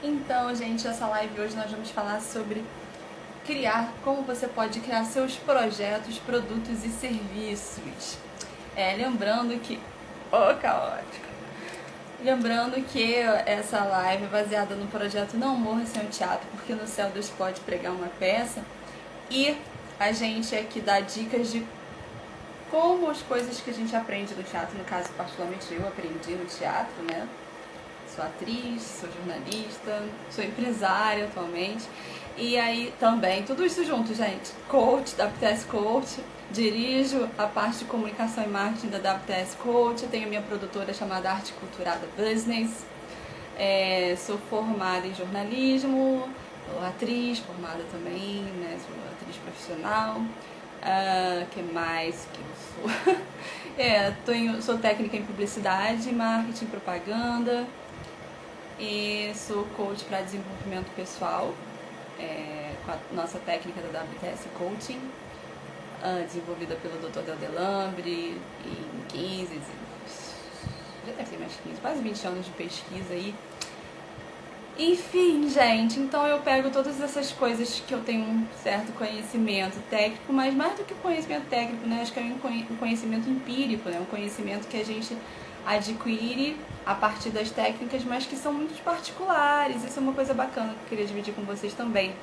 Então, gente, essa live hoje nós vamos falar sobre como você pode criar seus projetos, produtos e serviços. Lembrando que... caótico! Lembrando que essa live é baseada no projeto Não Morra Sem o Teatro, porque no céu Deus pode pregar uma peça. E a gente aqui dá dicas de como as coisas que a gente aprende no teatro, no caso, particularmente eu aprendi no teatro, né? Sou atriz, sou jornalista, sou empresária atualmente. E aí também, tudo isso junto, gente. Coach, da WTS Coach. Dirijo a parte de comunicação e marketing da WTS Coach. Eu tenho a minha produtora chamada Arte Culturada Business. Sou formada em jornalismo, sou atriz formada também, né? Sou atriz profissional. Que mais que eu sou? Sou técnica em publicidade, marketing, propaganda. E sou coach para desenvolvimento pessoal, com a nossa técnica da WTS Coaching, desenvolvida pelo Dr. Del Delambre em 15, já deve ter mais 15, quase 20 anos de pesquisa aí. Enfim, gente, então eu pego todas essas coisas que eu tenho um certo conhecimento técnico, mas mais do que conhecimento técnico, né? Acho que é um conhecimento empírico, né? Um conhecimento que a gente adquire a partir das técnicas, mas que são muito particulares. Isso é uma coisa bacana que eu queria dividir com vocês também.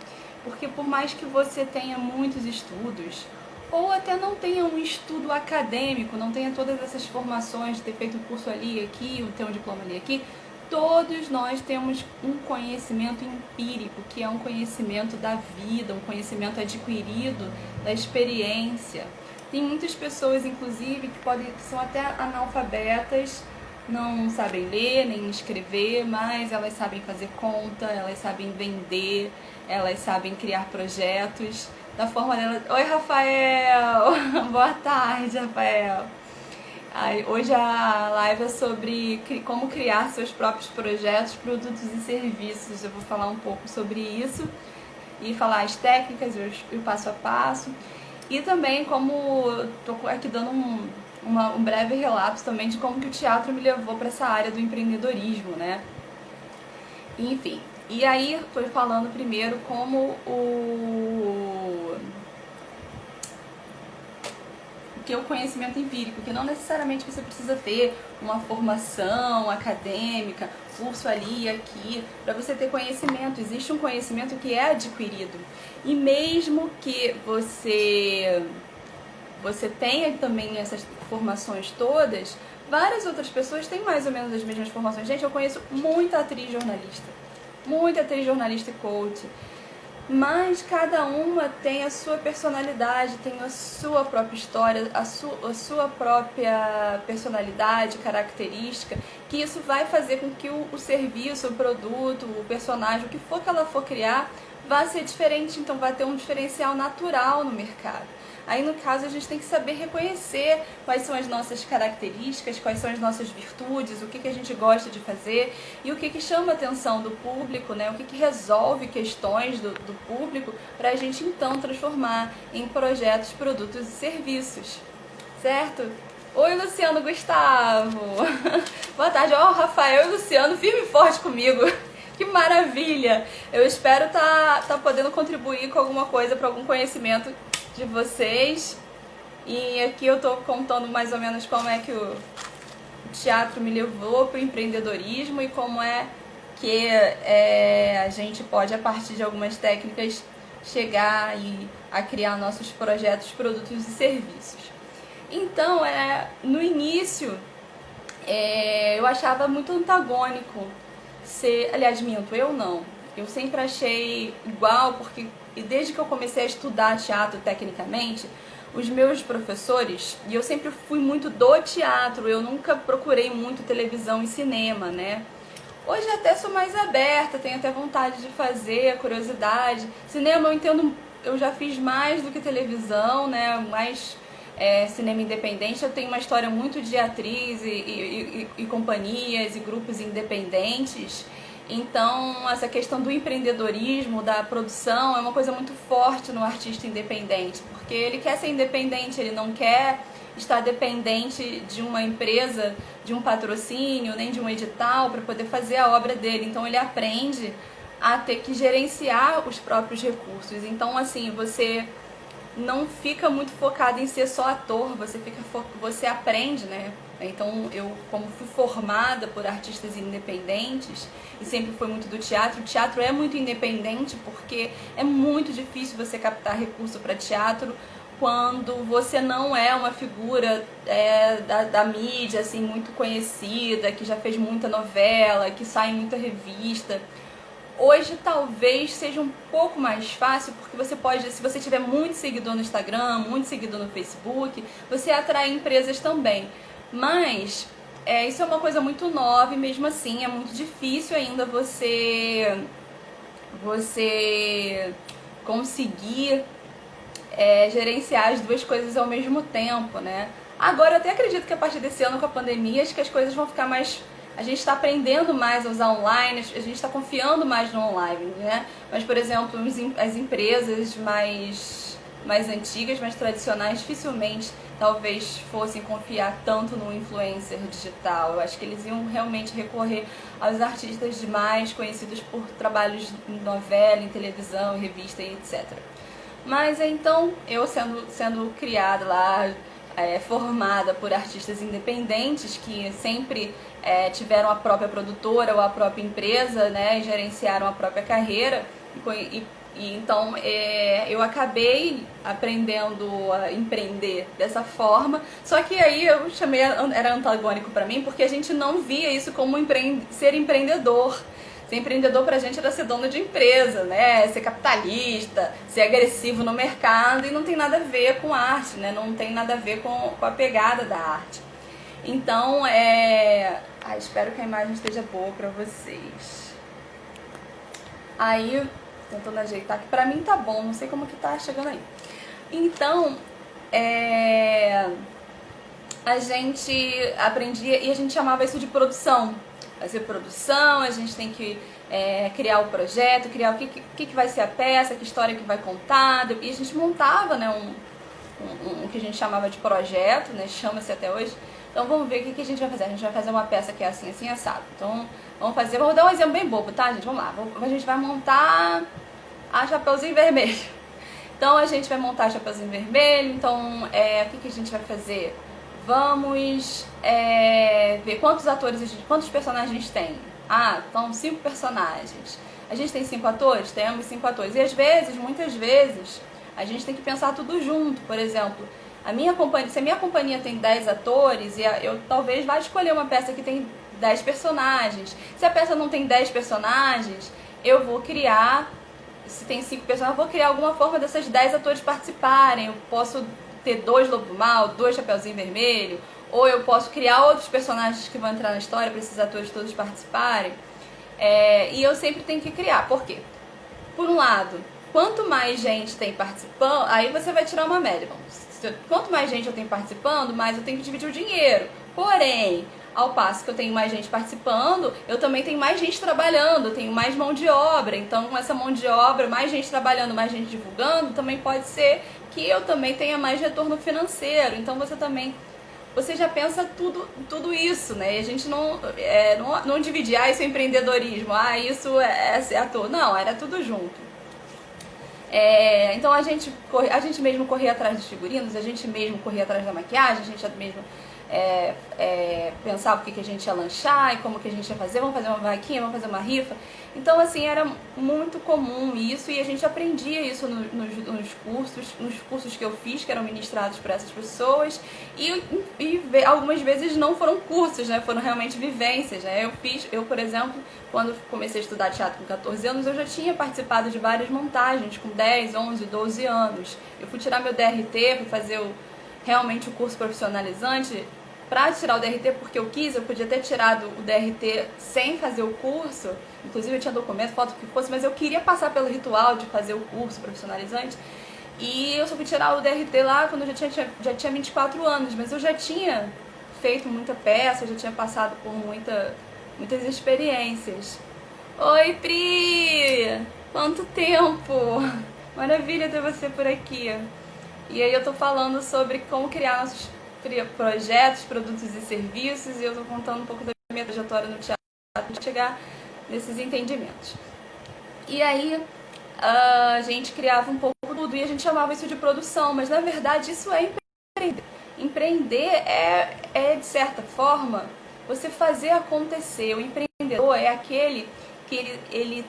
Porque por mais que você tenha muitos estudos, ou até não tenha um estudo acadêmico, não tenha todas essas formações de ter feito um curso ali, aqui, ter um diploma ali, aqui, todos nós temos um conhecimento empírico, que é um conhecimento da vida, um conhecimento adquirido da experiência. Tem muitas pessoas, inclusive, que são até analfabetas, não sabem ler nem escrever, mas elas sabem fazer conta, elas sabem vender, elas sabem criar projetos da forma dela. Oi, Rafael! Boa tarde, Rafael! Hoje a live é sobre como criar seus próprios projetos, produtos e serviços. Eu vou falar um pouco sobre isso e falar as técnicas e o passo a passo. E também como estou aqui dando um breve relato também de como que o teatro me levou para essa área do empreendedorismo, né? Enfim, e aí estou falando primeiro como que é o conhecimento empírico, que não necessariamente você precisa ter uma formação acadêmica, curso ali e aqui, para você ter conhecimento. Existe um conhecimento que é adquirido. E mesmo que você tenha também essas formações todas, várias outras pessoas têm mais ou menos as mesmas formações. Gente, eu conheço muita atriz jornalista e coach. Mas cada uma tem a sua personalidade, tem a sua própria história, a sua própria personalidade, característica, que isso vai fazer com que o serviço, o produto, o personagem, o que for que ela for criar, vai ser diferente, então vai ter um diferencial natural no mercado. Aí, no caso, a gente tem que saber reconhecer quais são as nossas características, quais são as nossas virtudes, o que a gente gosta de fazer e o que chama a atenção do público, né? O que resolve questões do público para a gente, então, transformar em projetos, produtos e serviços, certo? Oi, Luciano Gustavo! Boa tarde, Rafael e Luciano, firme e forte comigo! Que maravilha! Eu espero tá podendo contribuir com alguma coisa, para algum conhecimento de vocês. E aqui eu tô contando mais ou menos como é que o teatro me levou para o empreendedorismo e como é que a gente pode, a partir de algumas técnicas, chegar a criar nossos projetos, produtos e serviços. Então, no início, eu achava muito antagônico aliás, minto, eu não. Eu sempre achei igual, porque desde que eu comecei a estudar teatro tecnicamente, os meus professores, e eu sempre fui muito do teatro, eu nunca procurei muito televisão e cinema, né? Hoje até sou mais aberta, tenho até vontade de fazer, curiosidade. Cinema eu entendo, eu já fiz mais do que televisão, né? Mais cinema independente. Eu tenho uma história muito de atriz e companhias e grupos independentes. Então, essa questão do empreendedorismo, da produção, é uma coisa muito forte no artista independente, porque ele quer ser independente, ele não quer estar dependente de uma empresa, de um patrocínio, nem de um edital para poder fazer a obra dele. Então ele aprende a ter que gerenciar os próprios recursos. Então, assim, você não fica muito focado em ser só ator, você aprende, né? Então, eu, como fui formada por artistas independentes e sempre foi muito do teatro, o teatro é muito independente porque é muito difícil você captar recurso para teatro quando você não é uma figura da mídia, assim, muito conhecida, que já fez muita novela, que sai em muita revista. Hoje talvez seja um pouco mais fácil, porque você pode, se você tiver muito seguidor no Instagram, muito seguidor no Facebook, você atrai empresas também. Mas isso é uma coisa muito nova e mesmo assim é muito difícil ainda você conseguir gerenciar as duas coisas ao mesmo tempo, né? Agora eu até acredito que a partir desse ano com a pandemia, acho que as coisas vão ficar mais... A gente está aprendendo mais a usar online, a gente está confiando mais no online, né? Mas, por exemplo, as empresas mais antigas, mais tradicionais, dificilmente talvez fossem confiar tanto no influencer digital. Eu acho que eles iam realmente recorrer aos artistas mais conhecidos por trabalhos em novela, em televisão, em revista e etc. Mas então, eu sendo criada lá, formada por artistas independentes que sempre tiveram a própria produtora ou a própria empresa, né, e gerenciaram a própria carreira, então eu acabei aprendendo a empreender dessa forma. Só que aí eu chamei, era antagônico para mim, porque a gente não via isso como ser empreendedor. Ser empreendedor pra gente era ser dono de empresa, né? Ser capitalista, ser agressivo no mercado, e não tem nada a ver com arte, né? Não tem nada a ver com a pegada da arte. Então, espero que a imagem esteja boa pra vocês. Aí, tentando ajeitar, que pra mim tá bom, não sei como que tá chegando aí. Então, a gente aprendia e a gente chamava isso de produção. Fazer produção, a gente tem que criar o projeto, criar o que vai ser a peça, que história que vai contar, e a gente montava, né, um que a gente chamava de projeto, né, chama-se até hoje. Então vamos ver o que a gente vai fazer. A gente vai fazer uma peça que é assim, assim, assado. Então vamos dar um exemplo bem bobo, tá, gente? Vamos lá, a gente vai montar a Chapeuzinho Vermelho. Então a gente vai montar a Chapeuzinho Vermelho, então o que a gente vai fazer? Vamos ver quantos personagens tem. Então 5 personagens. A gente tem 5 atores? Temos 5 atores. E às vezes, muitas vezes, a gente tem que pensar tudo junto. Por exemplo, se a minha companhia tem 10 atores, eu talvez vá escolher uma peça que tem 10 personagens. Se a peça não tem 10 personagens, eu vou criar, se tem 5 personagens, eu vou criar alguma forma desses 10 atores participarem. Eu posso ter 2 Lobo do Mal, 2 Chapeuzinho Vermelho, ou eu posso criar outros personagens que vão entrar na história para esses atores todos participarem. E eu sempre tenho que criar. Por quê? Por um lado, quanto mais gente tem participando, aí você vai tirar uma média. Quanto mais gente eu tenho participando, mais eu tenho que dividir o dinheiro. Porém, ao passo que eu tenho mais gente participando, eu também tenho mais gente trabalhando, eu tenho mais mão de obra. Então, com essa mão de obra, mais gente trabalhando, mais gente divulgando, também pode ser que eu também tenha mais retorno financeiro. Então, você já pensa tudo isso, né? E a gente não dividir, isso é empreendedorismo, isso é ser ator. Não, era tudo junto. Então, a gente mesmo corria atrás dos figurinos, a gente mesmo corria atrás da maquiagem, a gente mesmo pensava o que a gente ia lanchar e como que a gente ia fazer, vamos fazer uma vaquinha, vamos fazer uma rifa. Então, assim, era muito comum isso, e a gente aprendia isso nos cursos que eu fiz, que eram ministrados para essas pessoas, e algumas vezes não foram cursos, né, foram realmente vivências, né. Eu, por exemplo, quando comecei a estudar teatro com 14 anos, eu já tinha participado de várias montagens com 10, 11, 12 anos. Eu fui tirar meu DRT, fui fazer realmente o curso profissionalizante. Para tirar o DRT, porque eu quis, eu podia ter tirado o DRT sem fazer o curso, inclusive eu tinha documento, foto, o que fosse, mas eu queria passar pelo ritual de fazer o curso profissionalizante, e eu só fui tirar o DRT lá quando eu já tinha 24 anos, mas eu já tinha feito muita peça, eu já tinha passado por muitas experiências. Oi, Pri! Quanto tempo! Maravilha ter você por aqui! E aí eu tô falando sobre como criar nossos projetos, produtos e serviços, e eu estou contando um pouco da minha trajetória no teatro para chegar nesses entendimentos. E aí a gente criava um pouco tudo e a gente chamava isso de produção, mas na verdade isso é empreender. Empreender é de certa forma, você fazer acontecer. O empreendedor é aquele que ele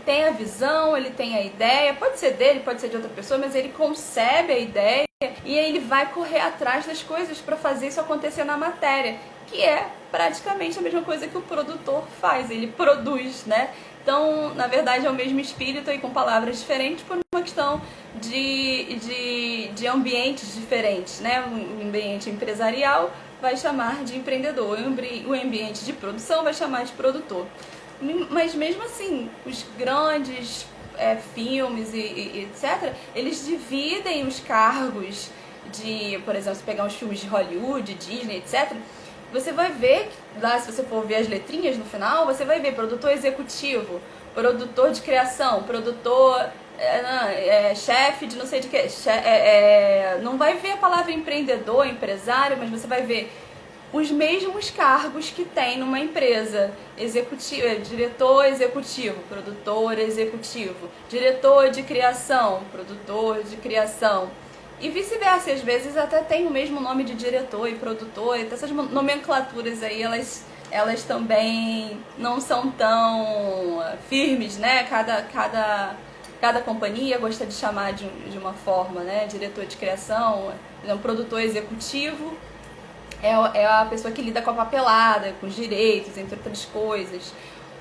tem a visão, ele tem a ideia, pode ser dele, pode ser de outra pessoa, mas ele concebe a ideia e ele vai correr atrás das coisas para fazer isso acontecer na matéria, que é praticamente a mesma coisa que o produtor faz, ele produz, né? Então, na verdade, é o mesmo espírito e com palavras diferentes por uma questão de ambientes diferentes, né? O ambiente empresarial vai chamar de empreendedor, o ambiente de produção vai chamar de produtor. Mas mesmo assim, os grandes filmes e etc., eles dividem os cargos de, por exemplo, se pegar uns filmes de Hollywood, Disney, etc., você vai ver, lá se você for ver as letrinhas no final, você vai ver produtor executivo, produtor de criação, produtor, chefe de não sei de que, não vai ver a palavra empreendedor, empresário, mas você vai ver os mesmos cargos que tem numa empresa, diretor executivo, produtor executivo, diretor de criação, produtor de criação, e vice-versa. Às vezes até tem o mesmo nome de diretor e produtor, então essas nomenclaturas aí, elas também não são tão firmes, né? Cada companhia gosta de chamar de uma forma, né? Diretor de criação, produtor executivo é a pessoa que lida com a papelada, com os direitos, entre outras coisas.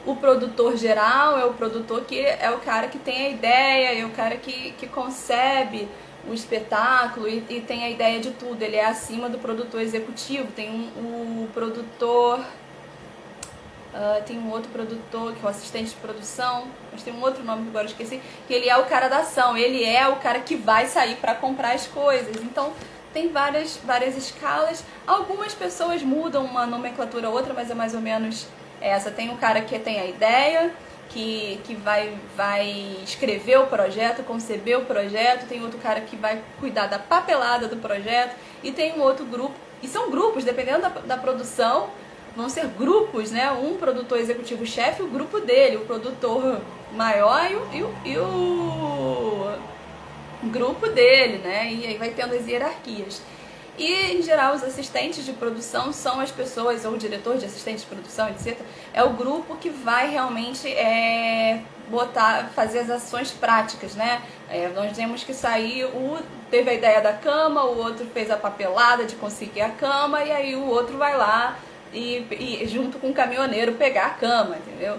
O produtor geral é o produtor que é o cara que tem a ideia, é o cara que concebe o espetáculo e tem a ideia de tudo. Ele é acima do produtor executivo. Tem o produtor... tem um outro produtor que é o assistente de produção, mas tem um outro nome que agora eu esqueci, que ele é o cara da ação, ele é o cara que vai sair para comprar as coisas. Então tem várias escalas. Algumas pessoas mudam uma nomenclatura ou outra, mas é mais ou menos essa. Tem um cara que tem a ideia, que vai escrever o projeto, conceber o projeto, tem outro cara que vai cuidar da papelada do projeto, e tem um outro grupo, e são grupos, dependendo da produção, vão ser grupos, né? Um produtor executivo-chefe, o grupo dele, o produtor maior e o grupo dele, né? E aí vai tendo as hierarquias. E, em geral, os assistentes de produção são as pessoas, ou o diretor de assistente de produção, etc. É o grupo que vai realmente fazer as ações práticas, né? Nós temos que sair, teve a ideia da cama, o outro fez a papelada de conseguir a cama, e aí o outro vai lá e junto com o caminhoneiro pegar a cama, entendeu?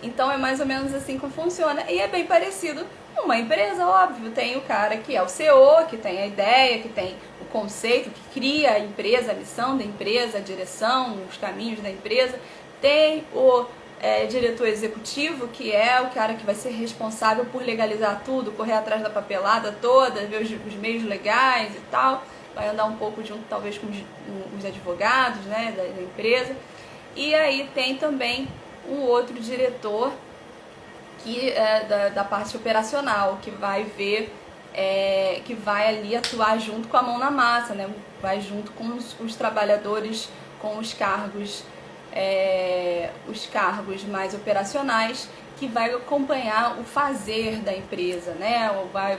Então é mais ou menos assim que funciona, e é bem parecido com uma empresa, óbvio. Tem o cara que é o CEO, que tem a ideia, que tem o conceito, que cria a empresa, a missão da empresa, a direção, os caminhos da empresa. Tem o diretor executivo, que é o cara que vai ser responsável por legalizar tudo, correr atrás da papelada toda, ver os meios legais e tal. Vai andar um pouco junto, talvez, com os advogados, né, da empresa. E aí tem também um outro diretor que é da parte operacional, que vai ver, que vai ali atuar junto com a mão na massa, né? Vai junto com os trabalhadores, com os cargos mais operacionais, que vai acompanhar o fazer da empresa, né?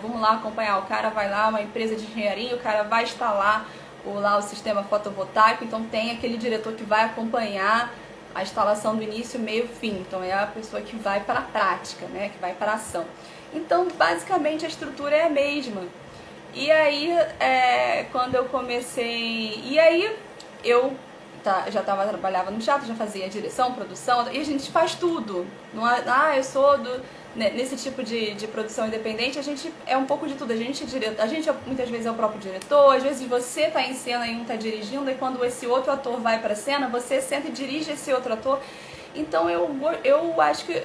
Vamos lá acompanhar, o cara vai lá, uma empresa de engenharia, o cara vai instalar o sistema fotovoltaico, então tem aquele diretor que vai acompanhar a instalação do início, meio, fim. Então é a pessoa que vai para a prática, né? Que vai para a ação. Então, basicamente, a estrutura é a mesma. E aí, quando eu comecei... E aí, eu já trabalhava no teatro, já fazia direção, produção, e a gente faz tudo. Não eu sou nesse tipo de produção independente, a gente é um pouco de tudo. A gente muitas vezes é o próprio diretor, às vezes você está em cena e um está dirigindo, e quando esse outro ator vai para a cena, você senta e dirige esse outro ator. Então eu acho que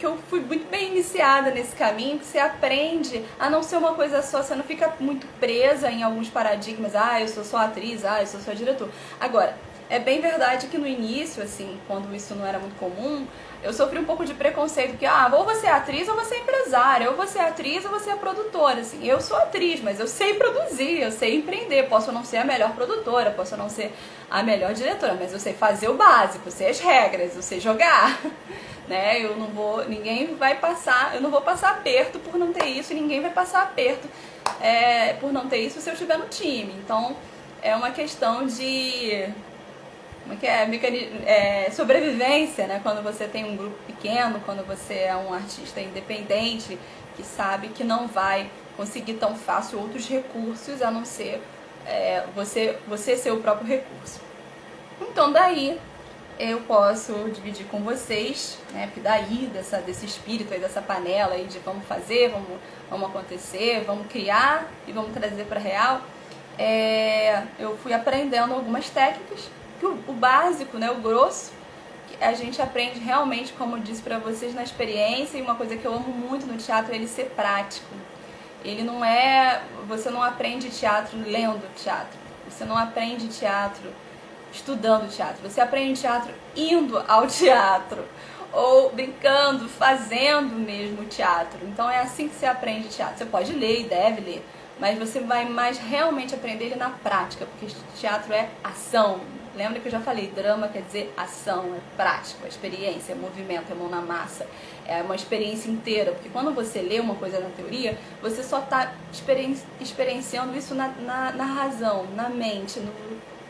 eu fui muito bem iniciada nesse caminho, que você aprende a não ser uma coisa só, você não fica muito presa em alguns paradigmas, eu sou só atriz, eu sou só diretor. Agora, É bem verdade que no início, assim, quando isso não era muito comum, eu sofri um pouco de preconceito, porque, ou você é atriz ou você é empresária, ou você é atriz ou você é produtora, assim. Eu sou atriz, mas eu sei produzir, eu sei empreender, posso não ser a melhor produtora, posso não ser a melhor diretora, mas eu sei fazer o básico, eu sei as regras, eu sei jogar, né? Eu não vou passar aperto por não ter isso, e ninguém vai passar aperto por não ter isso se eu estiver no time. Então, é uma questão de... Como é sobrevivência, né? Quando você tem um grupo pequeno, quando você é um artista independente, que sabe que não vai conseguir tão fácil outros recursos, a não ser você ser o próprio recurso. Então daí eu posso dividir com vocês, né? Porque daí desse espírito aí, dessa panela aí de vamos fazer, vamos acontecer, vamos criar e vamos trazer para real, eu fui aprendendo algumas técnicas. O básico, né, o grosso, a gente aprende realmente, como eu disse pra vocês, na experiência, e uma coisa que eu amo muito no teatro é ele ser prático. Ele não você não aprende teatro lendo teatro, você não aprende teatro estudando teatro, você aprende teatro indo ao teatro, ou brincando, fazendo mesmo teatro. Então é assim que você aprende teatro. Você pode ler e deve ler, mas você vai mais realmente aprender ele na prática, porque teatro é ação. Lembra que eu já falei, drama quer dizer ação, é prático, é experiência, é movimento, é mão na massa, é uma experiência inteira. Porque quando você lê uma coisa na teoria, você só está experienciando isso na razão, na mente,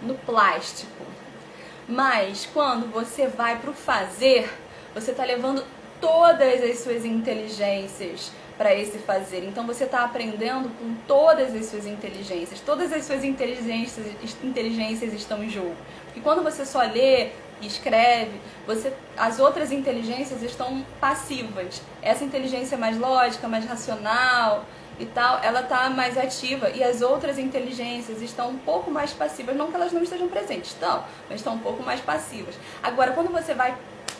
no plástico. Mas quando você vai para o fazer, você está levando todas as suas inteligências para esse fazer. Então você está aprendendo com todas as suas inteligências. Todas as suas inteligências estão em jogo. Porque quando você só lê e escreve, as outras inteligências estão passivas. Essa inteligência mais lógica, mais racional e tal, ela está mais ativa. E as outras inteligências estão um pouco mais passivas. Não que elas não estejam presentes, mas estão um pouco mais passivas. Agora, quando você vai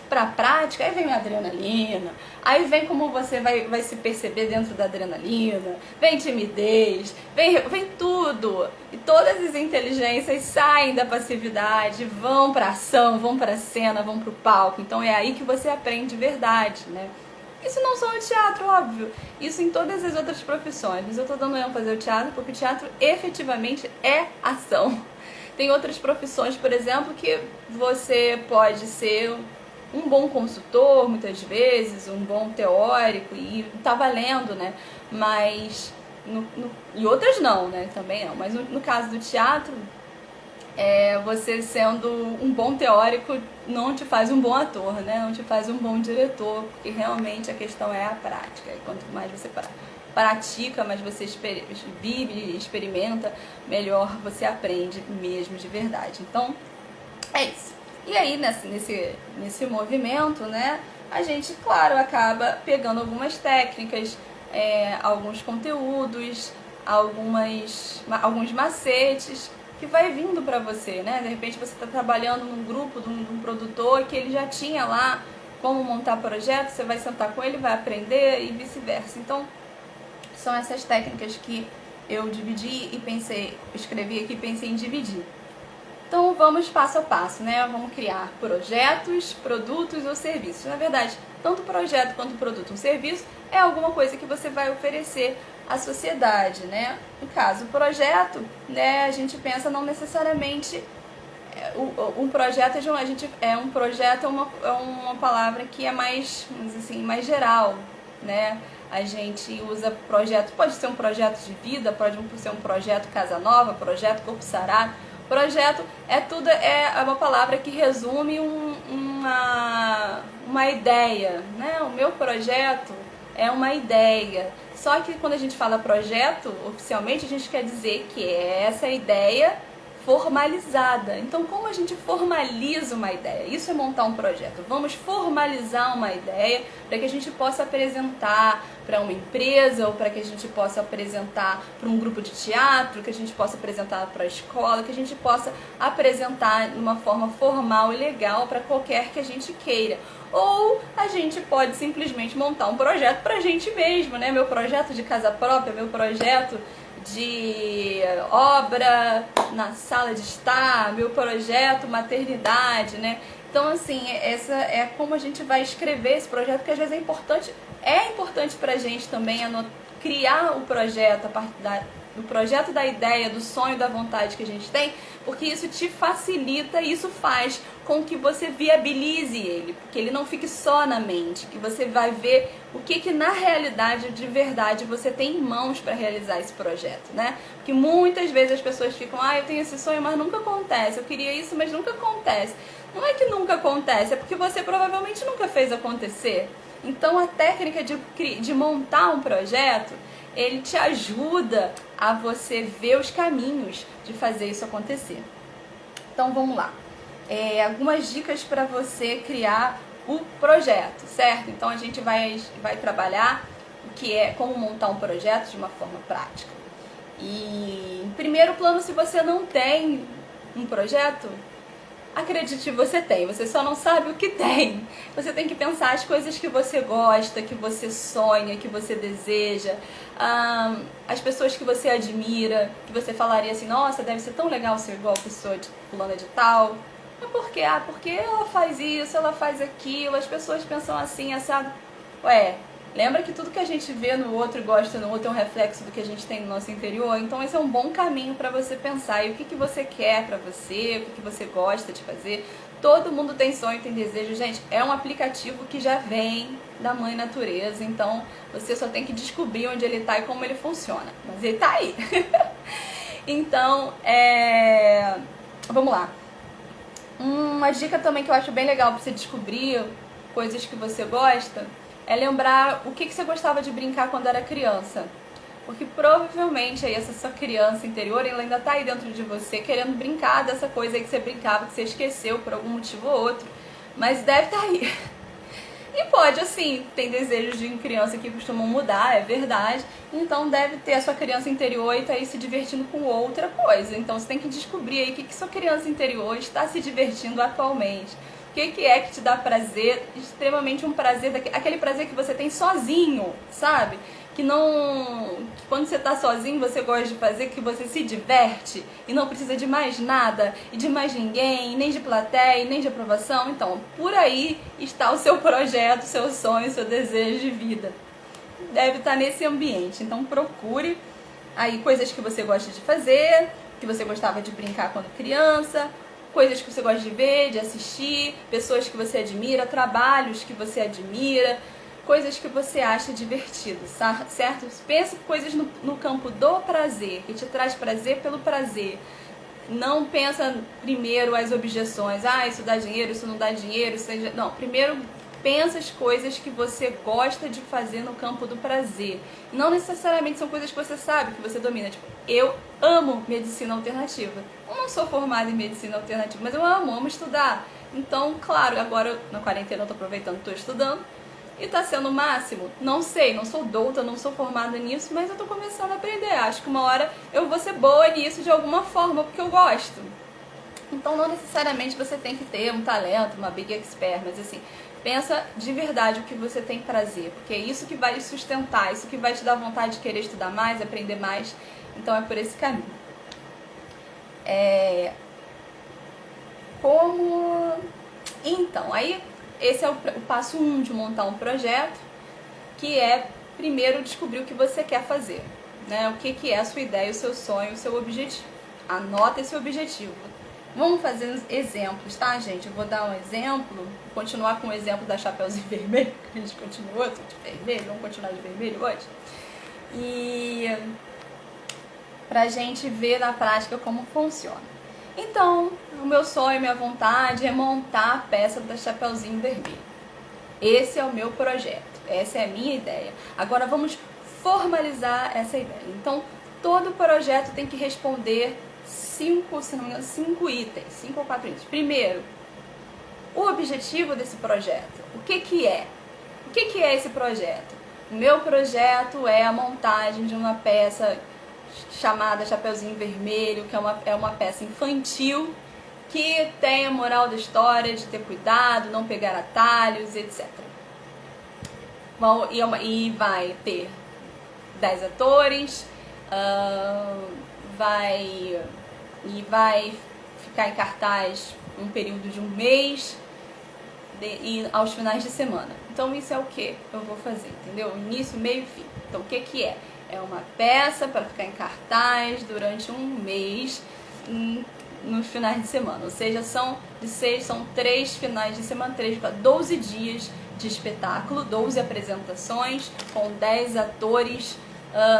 pra prática, aí vem a adrenalina, aí vem como você vai se perceber dentro da adrenalina, vem timidez, vem tudo. E todas as inteligências saem da passividade, vão pra ação, vão pra cena, vão pro palco. Então é aí que você aprende de verdade, né? Isso não só no teatro, óbvio. Isso em todas as outras profissões. Mas eu tô dando ênfase ao teatro porque o teatro efetivamente é ação. Tem outras profissões, por exemplo, que você pode ser um bom consultor, muitas vezes, um bom teórico, e tá valendo, né? Mas, e outras não, né? Também não. Mas no caso do teatro, você sendo um bom teórico não te faz um bom ator, né? Não te faz um bom diretor, porque realmente a questão é a prática. E quanto mais você pratica, mais você vive e experimenta, melhor você aprende mesmo de verdade. Então, é isso. E aí, nesse movimento, né, a gente, claro, acaba pegando algumas técnicas, alguns conteúdos, alguns macetes que vai vindo pra você, né? De repente você está trabalhando num grupo de um produtor que ele já tinha lá como montar projeto, você vai sentar com ele, vai aprender e vice-versa. Então, são essas técnicas que eu dividi e escrevi aqui e pensei em dividir. Então vamos passo a passo, né? Vamos criar projetos, produtos ou serviços. Na verdade, tanto projeto quanto produto ou serviço é alguma coisa que você vai oferecer à sociedade, né? No caso, projeto, né? A gente pensa não necessariamente um projeto é uma palavra que é mais, vamos dizer assim, mais geral, né? A gente usa projeto, pode ser um projeto de vida, pode ser um projeto Casa Nova, projeto Corpo Sarado. Projeto é uma palavra que resume uma ideia, né? O meu projeto é uma ideia. Só que quando a gente fala projeto, oficialmente, a gente quer dizer que é essa ideia formalizada. Então, como a gente formaliza uma ideia? Isso é montar um projeto. Vamos formalizar uma ideia para que a gente possa apresentar para uma empresa ou para que a gente possa apresentar para um grupo de teatro, que a gente possa apresentar para a escola, que a gente possa apresentar de uma forma formal e legal para qualquer que a gente queira. Ou a gente pode simplesmente montar um projeto para a gente mesmo, né? Meu projeto de casa própria, meu projeto de obra na sala de estar, meu projeto maternidade, né? Então, assim, essa é como a gente vai escrever esse projeto, que às vezes é importante pra gente também criar o projeto a partir do projeto, da ideia, do sonho, da vontade que a gente tem, porque isso te facilita e isso faz com que você viabilize ele, porque ele não fique só na mente, que você vai ver o que na realidade, de verdade, você tem em mãos para realizar esse projeto, né? Porque muitas vezes as pessoas ficam, eu tenho esse sonho, mas nunca acontece, eu queria isso, mas nunca acontece. Não é que nunca acontece, é porque você provavelmente nunca fez acontecer. Então a técnica de montar um projeto, ele te ajuda a você ver os caminhos de fazer isso acontecer. Então vamos lá. Algumas dicas para você criar o projeto, certo? Então a gente vai trabalhar o que é como montar um projeto de uma forma prática. E em primeiro plano, se você não tem um projeto, acredite, você tem, você só não sabe o que tem. Você tem que pensar as coisas que você gosta, que você sonha, que você deseja, as pessoas que você admira, que você falaria assim, nossa, deve ser tão legal ser igual a pessoa de fulana de tal. Mas por quê? Porque ela faz isso, ela faz aquilo, as pessoas pensam assim, essa... Lembra que tudo que a gente vê no outro e gosta no outro é um reflexo do que a gente tem no nosso interior? Então esse é um bom caminho para você pensar. E o que você quer para você, o que você gosta de fazer. Todo mundo tem sonho, tem desejo. Gente, é um aplicativo que já vem da Mãe Natureza. Então você só tem que descobrir onde ele está e como ele funciona. Mas ele está aí. Então, vamos lá. Uma dica também que eu acho bem legal para você descobrir coisas que você gosta é lembrar o que você gostava de brincar quando era criança. Porque provavelmente aí essa sua criança interior, ela ainda tá aí dentro de você querendo brincar dessa coisa aí que você brincava, que você esqueceu por algum motivo ou outro. Mas deve estar aí. E pode, assim, tem desejos de criança que costumam mudar, é verdade. Então deve ter a sua criança interior e tá aí se divertindo com outra coisa. Então você tem que descobrir aí o que sua criança interior está se divertindo atualmente. O que é que te dá prazer, extremamente um prazer, aquele prazer que você tem sozinho, sabe? Que quando você tá sozinho você gosta de fazer, que você se diverte e não precisa de mais nada, e de mais ninguém, nem de plateia, nem de aprovação. Então, por aí está o seu projeto, o seu sonho, o seu desejo de vida. Deve estar nesse ambiente. Então, procure aí coisas que você gosta de fazer, que você gostava de brincar quando criança, coisas que você gosta de ver, de assistir, pessoas que você admira, trabalhos que você admira, coisas que você acha divertido, certo? Pensa coisas no campo do prazer, que te traz prazer pelo prazer. Não pensa primeiro as objeções, isso dá dinheiro, isso não dá dinheiro, não, primeiro pensa as coisas que você gosta de fazer no campo do prazer. Não necessariamente são coisas que você sabe, que você domina. Tipo, eu amo medicina alternativa. Eu não sou formada em medicina alternativa, mas eu amo estudar. Então, claro, agora na quarentena eu tô aproveitando, tô estudando. E tá sendo o máximo? Não sei, não sou douta, não sou formada nisso, mas eu tô começando a aprender. Acho que uma hora eu vou ser boa nisso de alguma forma, porque eu gosto. Então não necessariamente você tem que ter um talento, uma big expert, mas assim, pensa de verdade o que você tem prazer, porque é isso que vai sustentar, isso que vai te dar vontade de querer estudar mais, aprender mais. Então é por esse caminho. Então, aí esse é o passo 1 de montar um projeto, que é primeiro descobrir o que você quer fazer, né? O que é a sua ideia, o seu sonho, o seu objetivo. Anota esse objetivo. Vamos fazer exemplos, tá, gente? Eu vou dar um exemplo, vou continuar com o exemplo da Chapeuzinho Vermelho, que a gente continuou de vermelho, vamos continuar de vermelho hoje. E pra gente ver na prática como funciona. Então, o meu sonho, minha vontade é montar a peça da Chapeuzinho Vermelho. Esse é o meu projeto, essa é a minha ideia. Agora vamos formalizar essa ideia. Então, todo projeto tem que responder 5 itens, 5 ou 4 itens. Primeiro, o objetivo desse projeto. O que é? O que é esse projeto? O meu projeto é a montagem de uma peça chamada Chapeuzinho Vermelho, que é uma peça infantil que tem a moral da história de ter cuidado, não pegar atalhos, etc. Bom, e vai ter 10 atores, vai ficar em cartaz um período de um mês e aos finais de semana. Então isso é o que eu vou fazer, entendeu? Início, meio e fim. Então o que é? É uma peça para ficar em cartaz durante um mês nos finais de semana. Ou seja, são 3 finais de semana, 12 dias de espetáculo, 12 apresentações com 10 atores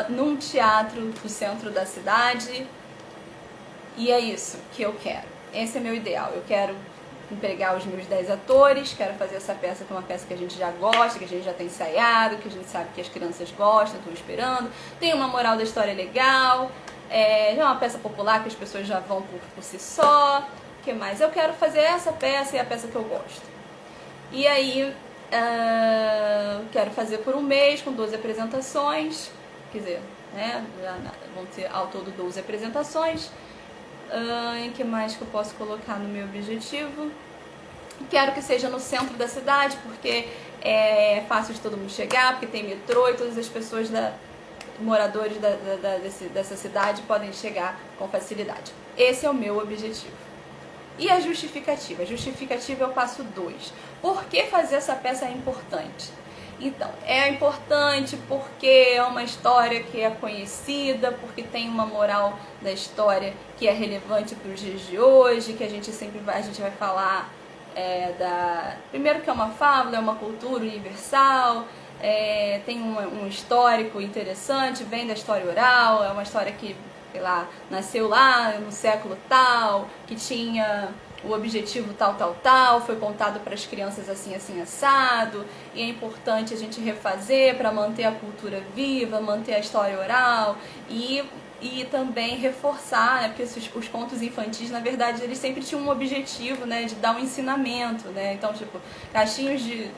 num teatro do centro da cidade. E é isso que eu quero. Esse é meu ideal. Eu quero empregar os meus 10 atores, quero fazer essa peça que é uma peça que a gente já gosta, que a gente já tem ensaiado, que a gente sabe que as crianças gostam, estão esperando. Tem uma moral da história legal, já é uma peça popular que as pessoas já vão por si só. O que mais? Eu quero fazer essa peça e a peça que eu gosto. E aí, quero fazer por um mês com 12 apresentações, quer dizer, né, vão ter ao todo 12 apresentações. Em que mais que eu posso colocar no meu objetivo? Quero que seja no centro da cidade, porque é fácil de todo mundo chegar, porque tem metrô e todas as pessoas, moradores dessa cidade podem chegar com facilidade. Esse é o meu objetivo. E a justificativa? A justificativa é o passo 2. Por que fazer essa peça é importante? Então, é importante porque é uma história que é conhecida, porque tem uma moral da história que é relevante para os dias de hoje, que a gente vai falar primeiro que é uma fábula, é uma cultura universal, tem um histórico interessante, vem da história oral, é uma história que, sei lá, nasceu lá no século tal, que tinha o objetivo tal, foi contado para as crianças assim, assado, e é importante a gente refazer para manter a cultura viva, manter a história oral e também reforçar, né, porque os contos infantis, na verdade, eles sempre tinham um objetivo, né, de dar um ensinamento, né, então, tipo,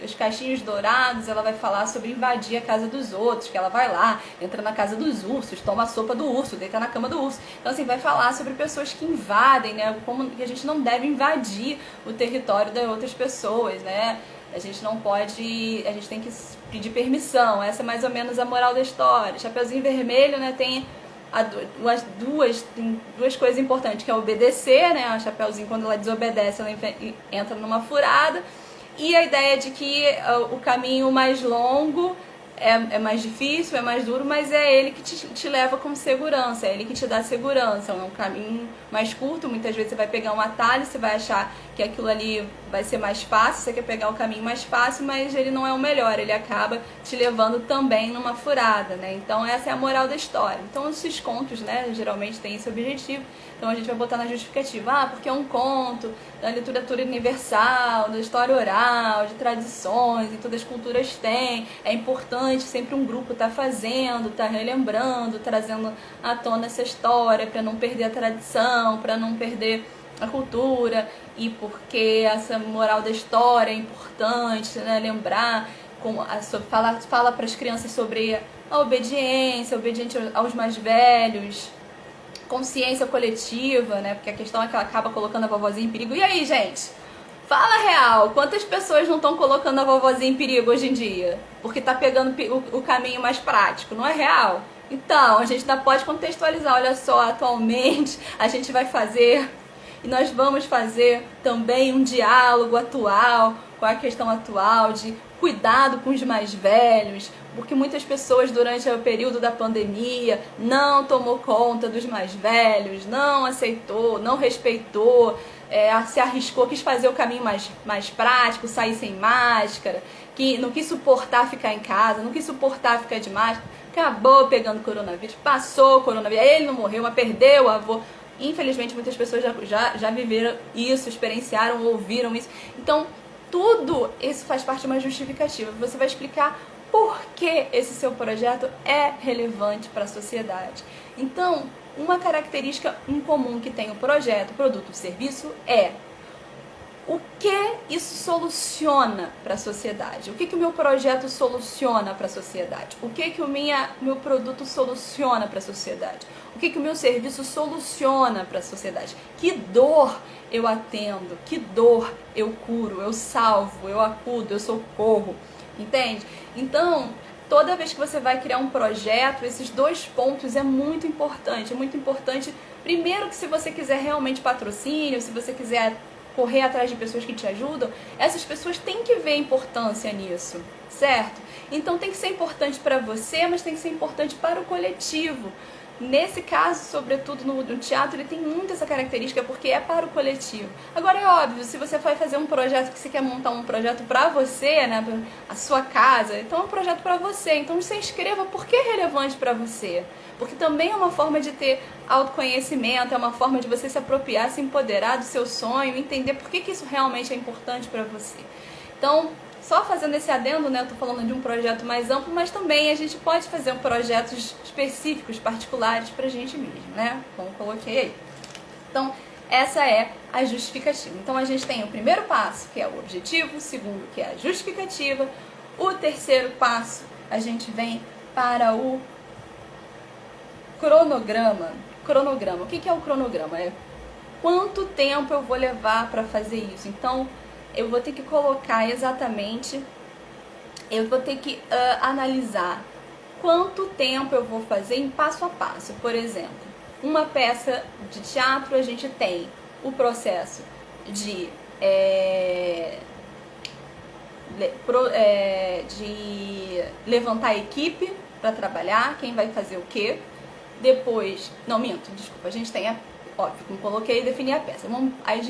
os caixinhos dourados, ela vai falar sobre invadir a casa dos outros, que ela vai lá, entra na casa dos ursos, toma a sopa do urso, deita na cama do urso, então, assim, vai falar sobre pessoas que invadem, né, como que a gente não deve invadir o território das outras pessoas, né, a gente não pode, a gente tem que pedir permissão, essa é mais ou menos a moral da história. Chapeuzinho Vermelho, né, tem duas coisas importantes, que é obedecer, né? A Chapeuzinho, quando ela desobedece, ela entra numa furada. E a ideia de que o caminho mais longo é mais difícil, é mais duro, mas é ele que te leva com segurança, é ele que te dá segurança. É um caminho mais curto, muitas vezes você vai pegar um atalho, você vai achar que aquilo ali vai ser mais fácil, você quer pegar o caminho mais fácil, mas ele não é o melhor, ele acaba te levando também numa furada, né? Então essa é a moral da história. Então esses contos, né, geralmente têm esse objetivo, então a gente vai botar na justificativa, porque é um conto da literatura universal, da história oral, de tradições, e todas as culturas têm, é importante, sempre um grupo tá fazendo, tá relembrando, trazendo à tona essa história, para não perder a tradição, para não perder a cultura, e porque essa moral da história é importante, né, lembrar, fala para as crianças sobre a obediência aos mais velhos, consciência coletiva, né, porque a questão é que ela acaba colocando a vovozinha em perigo. E aí, gente? Fala real, quantas pessoas não estão colocando a vovozinha em perigo hoje em dia? Porque tá pegando o caminho mais prático, não é real? Então, a gente ainda pode contextualizar, olha só, atualmente a gente vai fazer, e nós vamos fazer também um diálogo atual, com a questão atual de cuidado com os mais velhos, porque muitas pessoas durante o período da pandemia não tomou conta dos mais velhos, não aceitou, não respeitou, se arriscou, quis fazer o caminho mais prático, sair sem máscara, que não quis suportar ficar em casa, não quis suportar ficar de máscara, acabou pegando coronavírus, passou o coronavírus, ele não morreu, mas perdeu o avô. Infelizmente muitas pessoas já viveram isso, experienciaram, ouviram isso. Então tudo isso faz parte de uma justificativa. Você vai explicar por que esse seu projeto é relevante para a sociedade. Então, uma característica em comum que tem o projeto, produto, serviço é o que isso soluciona para a sociedade. O que o meu projeto soluciona para a sociedade? O que o meu produto soluciona para a sociedade? O que o meu serviço soluciona para a sociedade? Que dor eu atendo? Que dor eu curo, eu salvo, eu acudo, eu socorro? Entende? Então, toda vez que você vai criar um projeto, esses 2 pontos é muito importante. É muito importante, primeiro, que se você quiser realmente patrocínio, se você quiser correr atrás de pessoas que te ajudam, essas pessoas têm que ver a importância nisso, certo? Então tem que ser importante para você, mas tem que ser importante para o coletivo. Nesse caso, sobretudo no teatro, ele tem muito essa característica porque é para o coletivo. Agora é óbvio, se você vai fazer um projeto que você quer montar um projeto para você, né, a sua casa, então é um projeto para você. Então você escreva por que é relevante para você. Porque também é uma forma de ter autoconhecimento, é uma forma de você se apropriar, se empoderar do seu sonho, entender por que isso realmente é importante para você. Então, só fazendo esse adendo, né, eu tô falando de um projeto mais amplo, mas também a gente pode fazer projetos específicos, particulares pra gente mesmo, né? Como eu coloquei aí. Então, essa é a justificativa. Então, a gente tem o primeiro passo, que é o objetivo, o segundo, que é a justificativa. O terceiro passo, a gente vem para o cronograma. Cronograma. O que é o cronograma? É quanto tempo eu vou levar para fazer isso. Então, eu vou ter que colocar exatamente, eu vou ter que analisar quanto tempo eu vou fazer em passo a passo. Por exemplo, uma peça de teatro, a gente tem o processo de levantar a equipe para trabalhar, quem vai fazer o quê. Depois, não minto, desculpa, a gente tem óbvio, como coloquei, definir a peça. Aí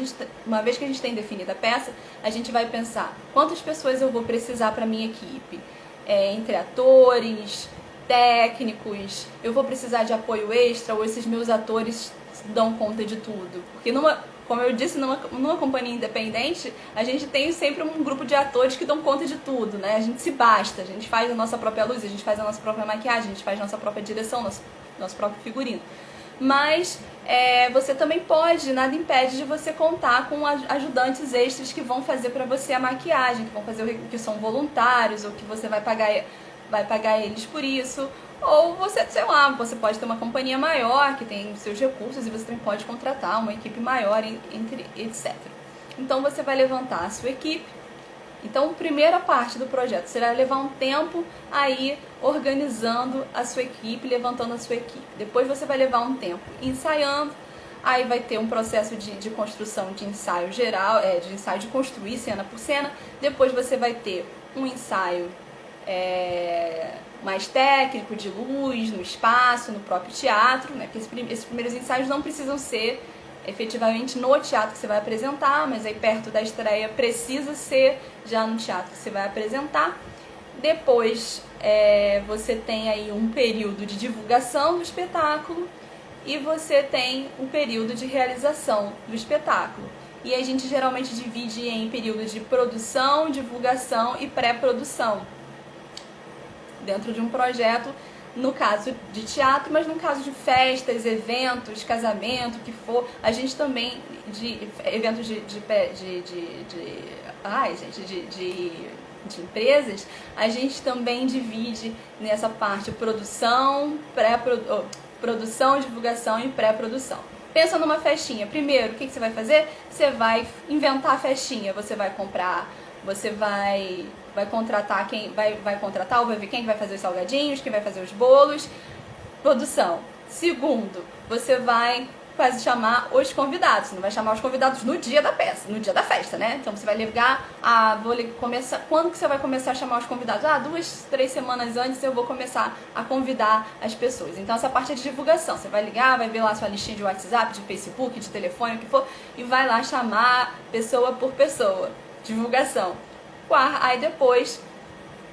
uma vez que a gente tem definido a peça, a gente vai pensar quantas pessoas eu vou precisar para minha equipe. Entre atores, técnicos, eu vou precisar de apoio extra ou esses meus atores dão conta de tudo. Porque como eu disse, numa companhia independente, a gente tem sempre um grupo de atores que dão conta de tudo, né? A gente se basta, a gente faz a nossa própria luz, a gente faz a nossa própria maquiagem, a gente faz a nossa própria direção, nosso próprio figurino. Mas você também pode, nada impede de você contar com ajudantes extras que vão fazer para você a maquiagem, que vão fazer que são voluntários, ou que você vai pagar eles por isso. Ou você, sei lá, você pode ter uma companhia maior que tem seus recursos e você também pode contratar uma equipe maior, etc. Então você vai levantar a sua equipe. Então, a primeira parte do projeto será levar um tempo aí organizando a sua equipe, levantando a sua equipe. Depois você vai levar um tempo ensaiando, aí vai ter um processo de construção de ensaio geral, de ensaio de construir cena por cena. Depois você vai ter um ensaio mais técnico, de luz, no espaço, no próprio teatro, né? Porque esses primeiros ensaios não precisam ser efetivamente no teatro que você vai apresentar, mas aí perto da estreia precisa ser já no teatro que você vai apresentar. Depois você tem aí um período de divulgação do espetáculo e você tem um período de realização do espetáculo. E a gente geralmente divide em períodos de produção, divulgação e pré-produção dentro de um projeto, no caso de teatro, mas no caso de festas, eventos, casamento, o que for, a gente também, de eventos de empresas, a gente também divide nessa parte produção, produção, divulgação e pré-produção. Pensa numa festinha. Primeiro, o que você vai fazer? Você vai inventar a festinha, você vai comprar, você vai contratar quem vai contratar, ou vai ver quem vai fazer os salgadinhos, quem vai fazer os bolos. Produção. Segundo, você vai chamar os convidados. Você não vai chamar os convidados no dia da peça, no dia da festa, né? Então você vai ligar, quando que você vai começar a chamar os convidados? 2, 3 semanas antes eu vou começar a convidar as pessoas. Então essa parte é de divulgação. Você vai ligar, vai ver lá sua listinha de WhatsApp, de Facebook, de telefone, o que for, e vai lá chamar pessoa por pessoa. Divulgação. Aí depois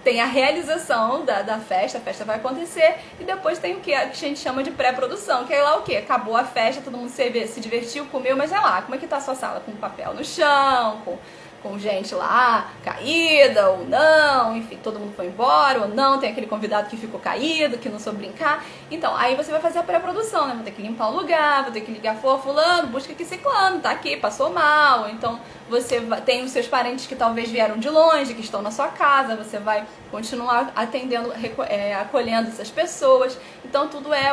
tem a realização da festa, a festa vai acontecer, e depois tem o que a gente chama de pré-produção, que é lá o que? Acabou a festa, todo mundo se divertiu, comeu, mas é lá, como é que tá a sua sala? Com papel no chão, com gente lá caída ou não, enfim, todo mundo foi embora ou não, tem aquele convidado que ficou caído, que não soube brincar. Então, aí você vai fazer a pré-produção, né? Vou ter que limpar o lugar, vou ter que ligar, fulano, busca aqui ciclano, tá aqui, passou mal. Então, você tem os seus parentes que talvez vieram de longe, que estão na sua casa, você vai continuar atendendo, acolhendo essas pessoas. Então, tudo é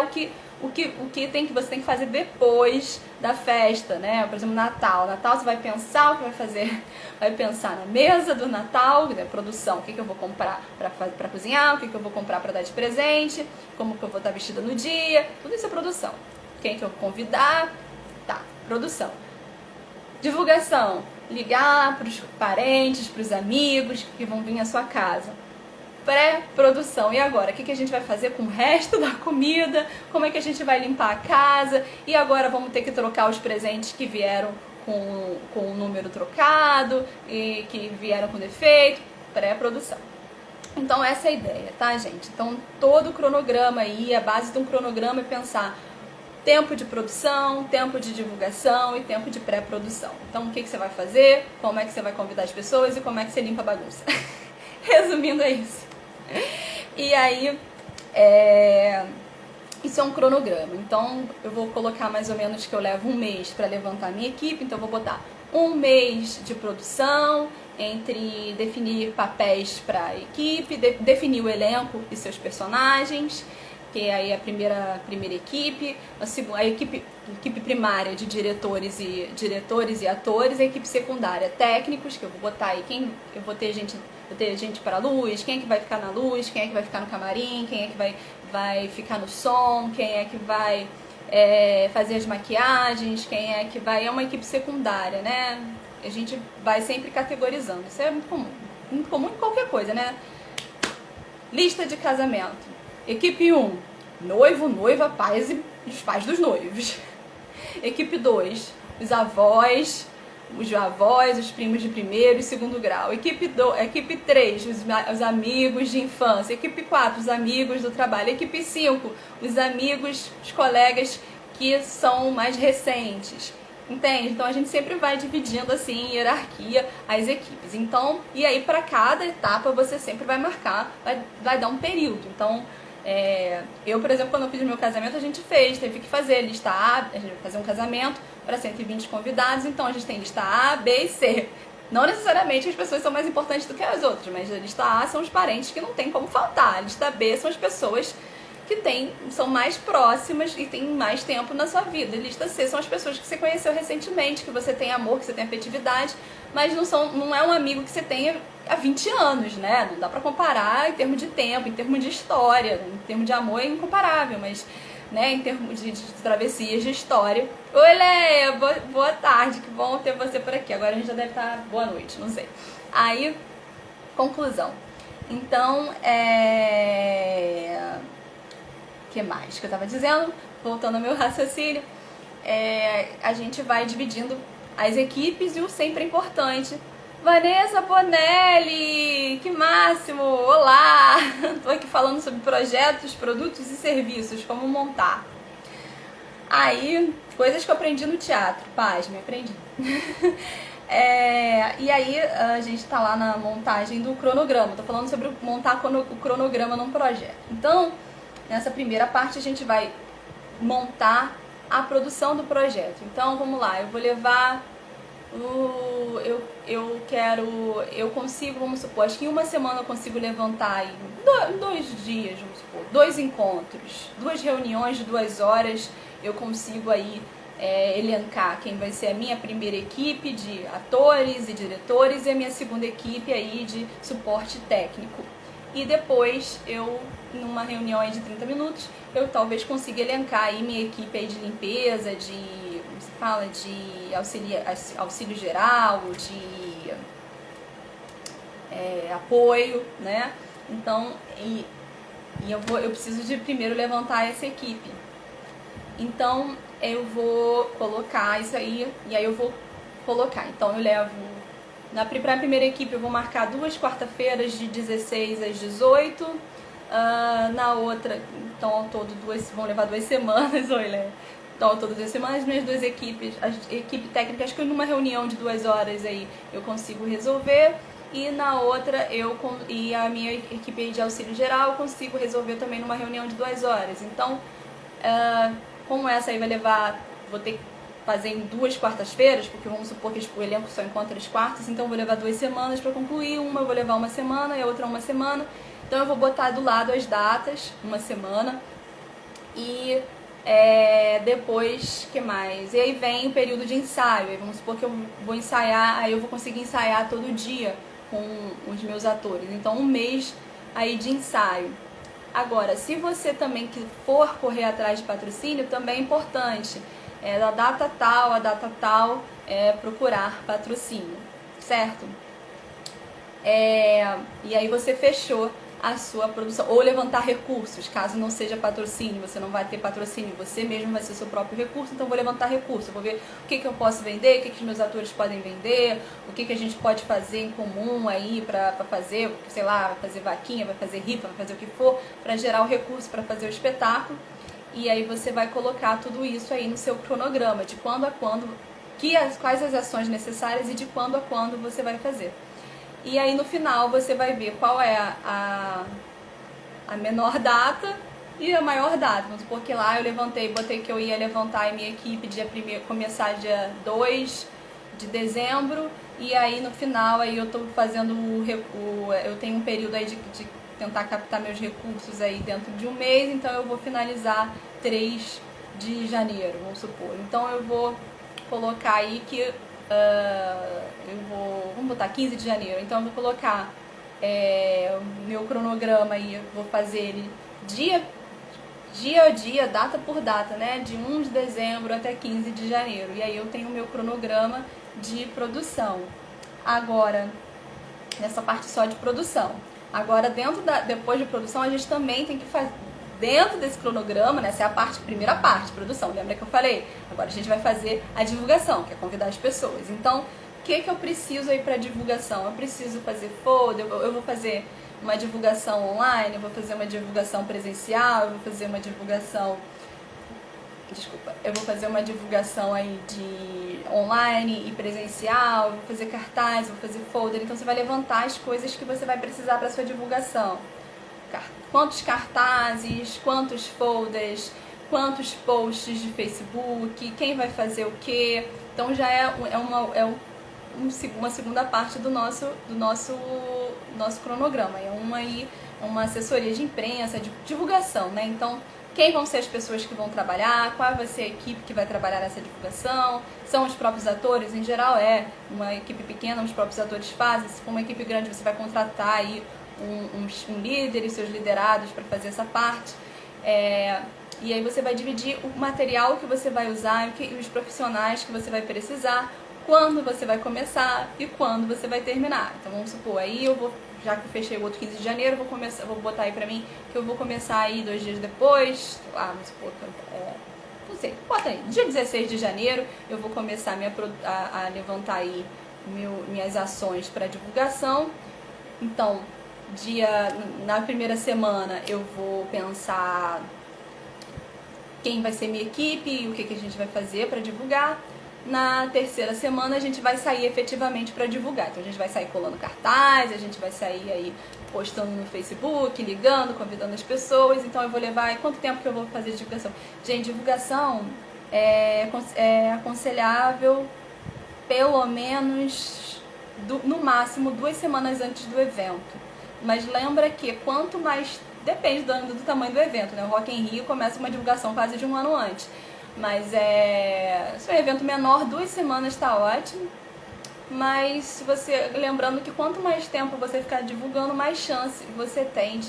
o você tem que fazer depois da festa, né? Por exemplo, Natal. Natal você vai pensar o que vai fazer. Vai pensar na mesa do Natal, né? Produção, o que eu vou comprar para cozinhar, o que eu vou comprar para dar de presente, como que eu vou estar vestida no dia. Tudo isso é produção. Quem que eu vou convidar, tá, produção. Divulgação, ligar para os parentes, para os amigos que vão vir à sua casa. Pré-produção. E agora? O que a gente vai fazer com o resto da comida? Como é que a gente vai limpar a casa? E agora vamos ter que trocar os presentes que vieram com o número trocado e que vieram com defeito. Pré-produção. Então essa é a ideia, tá, gente? Então todo o cronograma aí, a base de um cronograma é pensar tempo de produção, tempo de divulgação e tempo de pré-produção. Então o que você vai fazer, como é que você vai convidar as pessoas e como é que você limpa a bagunça. Resumindo, é isso. E aí, isso é um cronograma. Então, eu vou colocar mais ou menos que eu levo um mês para levantar a minha equipe. Então, eu vou botar um mês de produção, entre definir papéis para a equipe, definir o elenco e seus personagens, que aí é a primeira equipe, a equipe primária de diretores e atores, a equipe secundária técnicos, que eu vou botar aí eu vou ter gente para a luz, quem é que vai ficar na luz, quem é que vai ficar no camarim, quem é que vai ficar no som, quem é que vai fazer as maquiagens, quem é que vai... É uma equipe secundária, né? A gente vai sempre categorizando. Isso é muito comum em qualquer coisa, né? Lista de casamento. Equipe 1, noivo, noiva, pais e os pais dos noivos. Equipe 2, os avós, os primos de primeiro e segundo grau. Equipe 3, os amigos de infância. Equipe 4, os amigos do trabalho. Equipe 5, os amigos, os colegas que são mais recentes. Entende? Então a gente sempre vai dividindo assim em hierarquia as equipes. Então, e aí para cada etapa você sempre vai marcar, vai dar um período. Então, eu, por exemplo, quando eu fiz o meu casamento, teve que fazer lista A, a gente vai fazer um casamento para 120 convidados, então a gente tem lista A, B e C. Não necessariamente as pessoas são mais importantes do que as outras, mas a lista A são os parentes que não tem como faltar. A lista B são as pessoas que são mais próximas e têm mais tempo na sua vida. A lista C são as pessoas que você conheceu recentemente, que você tem amor, que você tem afetividade, mas não é um amigo que você tenha há 20 anos, né? Não dá pra comparar em termos de tempo, em termos de história, em termos de amor é incomparável, mas, né, em termos de travessias de história. Oi, Leia, boa tarde, que bom ter você por aqui. Agora a gente já deve estar boa noite, não sei. Aí, conclusão. Então, que mais que eu tava dizendo? Voltando ao meu raciocínio, a gente vai dividindo as equipes e o sempre importante. Vanessa Bonelli, que máximo! Olá! Tô aqui falando sobre projetos, produtos e serviços, como montar. Aí, coisas que eu aprendi no teatro. Pasme, aprendi. E aí, a gente tá lá na montagem do cronograma. Tô falando sobre montar o cronograma num projeto. Então, nessa primeira parte, a gente vai montar a produção do projeto. Então, vamos lá. Eu vou levar... vamos supor, acho que em uma semana eu consigo levantar aí, 2 dias, vamos supor, 2 encontros, 2 reuniões de 2 horas, eu consigo aí elencar quem vai ser a minha primeira equipe de atores e diretores e a minha segunda equipe aí de suporte técnico. E depois numa reunião aí de 30 minutos, eu talvez consiga elencar aí minha equipe aí de limpeza, de auxílio geral, de apoio, né? Então, eu preciso de primeiro levantar essa equipe. Então, eu vou colocar isso aí, e aí eu vou colocar. Então, eu levo... Para a primeira equipe, eu vou marcar 2 quarta-feiras de 16 às 18. Na outra, então, ao todo, vão levar 2 semanas, olha... Então, ao todo 2 semanas, minhas 2 equipes, a equipe técnica, acho que numa reunião de 2 horas aí eu consigo resolver. E na outra, e a minha equipe de auxílio geral eu consigo resolver também numa reunião de 2 horas. Então, como essa aí vou ter que fazer em 2 quartas-feiras, porque vamos supor que o elenco só encontra as quartas, então eu vou levar 2 semanas para concluir, uma eu vou levar 1 semana e a outra 1 semana. Então eu vou botar do lado as datas, 1 semana, e Depois, que mais? E aí vem o período de ensaio. Aí vamos supor que eu vou ensaiar, aí eu vou conseguir ensaiar todo dia com os meus atores. Então, um mês aí de ensaio. Agora, se você também for correr atrás de patrocínio, também é importante. Da data tal a data tal, procurar patrocínio, certo? E aí você fechou a sua produção, ou levantar recursos, caso não seja patrocínio, você não vai ter patrocínio, você mesmo vai ser o seu próprio recurso, então vou levantar recurso, eu vou ver o que eu posso vender, o que os meus atores podem vender, o que a gente pode fazer em comum aí pra fazer, sei lá, vai fazer vaquinha, vai fazer rifa, vai fazer o que for, pra gerar o recurso para fazer o espetáculo, e aí você vai colocar tudo isso aí no seu cronograma, de quando a quando, quais as ações necessárias e de quando a quando você vai fazer. E aí no final você vai ver qual é a menor data e a maior data. Vamos supor que lá eu botei que eu ia levantar a minha equipe começar dia 2 de dezembro, e aí no final aí eu tô fazendo eu tenho um período aí de tentar captar meus recursos aí dentro de um mês, então eu vou finalizar 3 de janeiro, vamos supor. Então eu vou colocar aí que vamos botar 15 de janeiro, então eu vou colocar o meu cronograma aí, eu vou fazer ele dia a dia, data por data, né, de 1 de dezembro até 15 de janeiro, e aí eu tenho o meu cronograma de produção. Agora, nessa parte só de produção. Agora, depois de produção, a gente também tem que fazer, dentro desse cronograma, né, essa é a primeira parte, produção, lembra que eu falei? Agora a gente vai fazer a divulgação, que é convidar as pessoas. Então, o que eu preciso aí para divulgação? Eu preciso fazer folder, eu vou fazer uma divulgação online, eu vou fazer uma divulgação presencial, eu vou fazer uma divulgação... eu vou fazer uma divulgação aí de online e presencial, eu vou fazer cartaz, eu vou fazer folder, então você vai levantar as coisas que você vai precisar para sua divulgação. Quantos cartazes, quantos folders, quantos posts de Facebook, quem vai fazer o quê. Então já é uma segunda parte do nosso cronograma. É uma assessoria de imprensa, de divulgação, né? Então, quem vão ser as pessoas que vão trabalhar, qual vai ser a equipe que vai trabalhar nessa divulgação, são os próprios atores, em geral uma equipe pequena, os próprios atores fazem, se for uma equipe grande você vai contratar aí um líder e seus liderados para fazer essa parte, e aí você vai dividir o material que você vai usar e os profissionais que você vai precisar, quando você vai começar e quando você vai terminar. Então vamos supor, aí já que eu fechei o outro 15 de janeiro, vou botar aí pra mim que eu vou começar aí 2 dias depois, vamos supor, não sei, bota aí, dia 16 de janeiro eu vou começar a levantar aí minhas ações para divulgação. Então, na primeira semana eu vou pensar quem vai ser minha equipe e o que a gente vai fazer para divulgar. Na terceira semana a gente vai sair efetivamente para divulgar. Então a gente vai sair colando cartaz, a gente vai sair aí postando no Facebook, ligando, convidando as pessoas. Então eu vou levar... Quanto tempo que eu vou fazer divulgação? Gente, divulgação é aconselhável pelo menos, no máximo, 2 semanas antes do evento. Mas lembra que quanto mais... Depende do tamanho do evento, né? O Rock in Rio começa uma divulgação quase de 1 ano antes. Mas se é um evento menor, 2 semanas está ótimo. Mas lembrando que quanto mais tempo você ficar divulgando, mais chance você tem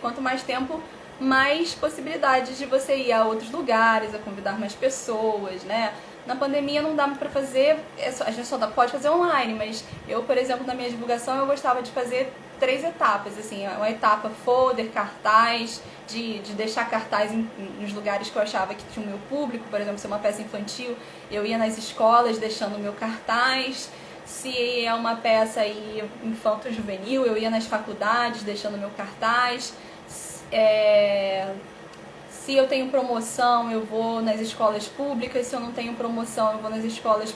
quanto mais tempo, mais possibilidades de você ir a outros lugares, a convidar mais pessoas, né? Na pandemia não dá pra fazer, a gente só pode fazer online, mas eu, por exemplo, na minha divulgação eu gostava de fazer 3 etapas, assim, uma etapa folder, cartaz, de deixar cartaz nos lugares que eu achava que tinha o meu público, por exemplo, se é uma peça infantil, eu ia nas escolas deixando o meu cartaz, se é uma peça aí infanto-juvenil, eu ia nas faculdades deixando o meu cartaz, se eu tenho promoção, eu vou nas escolas públicas, se eu não tenho promoção, eu vou nas escolas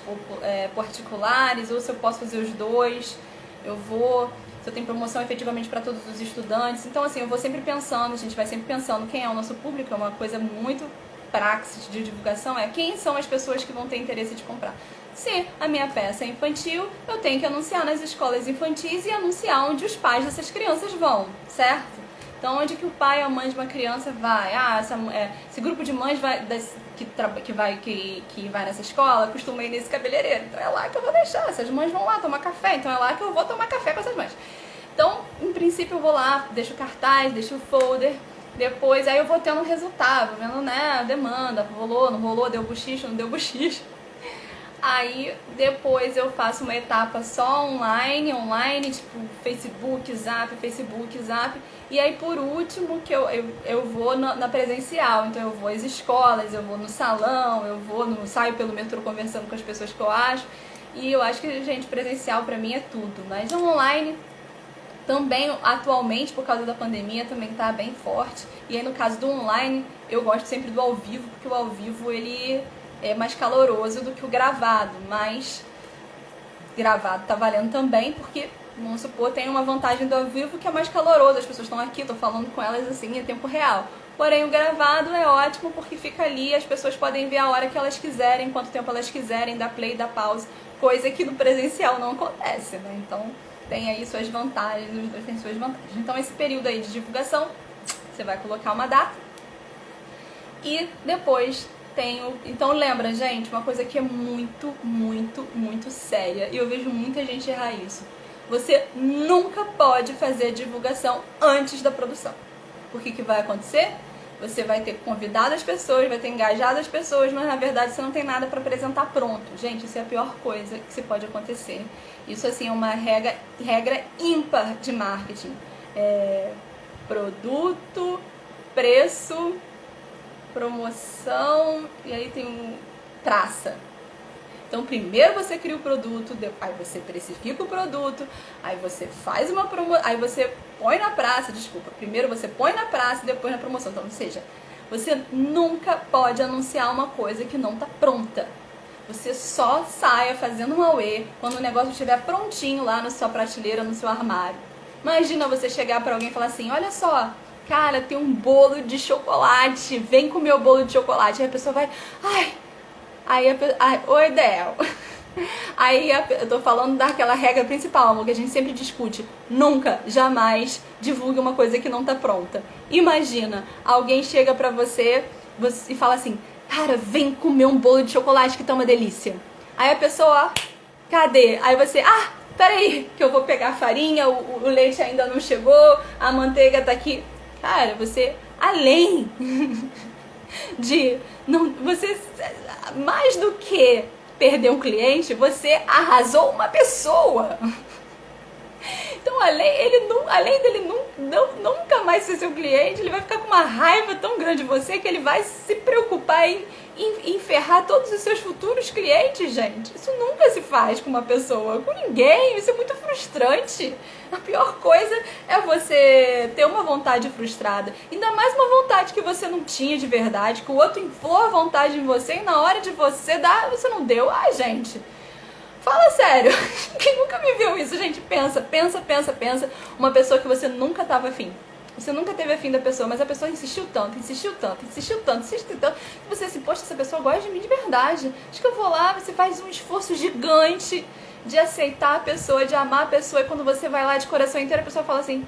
particulares, ou se eu posso fazer os dois, eu vou... Se eu tenho promoção efetivamente para todos os estudantes. Então, assim, eu vou sempre pensando, a gente vai sempre pensando quem é o nosso público, é uma coisa muito praxis de divulgação, quem são as pessoas que vão ter interesse de comprar. Se a minha peça é infantil, eu tenho que anunciar nas escolas infantis e anunciar onde os pais dessas crianças vão, certo? Então, onde que o pai ou a mãe de uma criança vai? Ah, esse grupo de mães que vai nessa escola costuma ir nesse cabeleireiro. Então, é lá que eu vou deixar. Essas mães vão lá tomar café. Então, é lá que eu vou tomar café com essas mães. Então, em princípio, eu vou lá, deixo o cartaz, deixo o folder. Depois, aí eu vou tendo um resultado, vendo, né, a demanda, rolou, não rolou, deu bochicho, não deu bochicho. Aí, depois eu faço uma etapa só online, tipo Facebook, Zap. E aí, por último, que eu vou na presencial. Então, eu vou às escolas, eu vou no salão, saio pelo metrô conversando com as pessoas que eu acho. E eu acho que, gente, presencial pra mim é tudo. Mas online também, atualmente, por causa da pandemia, também tá bem forte. E aí, no caso do online, eu gosto sempre do ao vivo, porque o ao vivo, ele é mais caloroso do que o gravado. Mas gravado tá valendo também, porque, vamos supor, tem uma vantagem do ao vivo que é mais caloroso. As pessoas estão aqui, tô falando com elas assim, em tempo real. Porém, o gravado é ótimo porque fica ali, as pessoas podem ver a hora que elas quiserem, quanto tempo elas quiserem, dar play, dar pause, coisa que no presencial não acontece, né? Então, tem aí suas vantagens, os dois têm suas vantagens. Então, esse período aí de divulgação, você vai colocar uma data e depois então lembra, gente, uma coisa que é muito, muito, muito séria, e eu vejo muita gente errar isso. Você nunca pode fazer divulgação antes da produção. Por que vai acontecer? Você vai ter convidado as pessoas, vai ter engajado as pessoas, mas na verdade você não tem nada para apresentar pronto. Gente, isso é a pior coisa que pode acontecer. Isso assim é uma regra ímpar de marketing. Produto, preço, promoção, e aí tem praça. Então, primeiro você cria o produto, aí você precifica o produto, aí você faz uma promoção, aí você põe na praça, primeiro você põe na praça e depois na promoção. Então, ou seja, você nunca pode anunciar uma coisa que não está pronta. Você só saia fazendo um auê quando o negócio estiver prontinho lá na sua prateleira, no seu armário. Imagina você chegar para alguém e falar assim, olha só, cara, tem um bolo de chocolate, vem comer o bolo de chocolate. Aí a pessoa vai, oi, Del. Aí eu tô falando daquela regra principal, amor, que a gente sempre discute. Nunca, jamais divulgue uma coisa que não tá pronta. Imagina, alguém chega pra você e fala assim, cara, vem comer um bolo de chocolate que tá uma delícia. Aí a pessoa, cadê? Aí você, peraí, que eu vou pegar a farinha, o leite ainda não chegou, a manteiga tá aqui. Cara, você, além de você, mais do que perder um cliente, você arrasou uma pessoa. Então, além dele nunca mais ser seu cliente, ele vai ficar com uma raiva tão grande de você que ele vai se preocupar em ferrar todos os seus futuros clientes, gente. Isso nunca se faz com uma pessoa, com ninguém. Isso é muito frustrante. A pior coisa é você ter uma vontade frustrada. Ainda mais uma vontade que você não tinha de verdade, que o outro inflou a vontade em você e na hora de você dar, você não deu. Ai, gente, fala sério. Quem nunca viveu isso, gente? Pensa. Uma pessoa que você nunca tava afim. Você nunca teve afim da pessoa, mas a pessoa insistiu tanto, que você assim, poxa, essa pessoa gosta de mim de verdade. Acho que eu vou lá, você faz um esforço gigante de aceitar a pessoa, de amar a pessoa, e quando você vai lá de coração inteiro, a pessoa fala assim,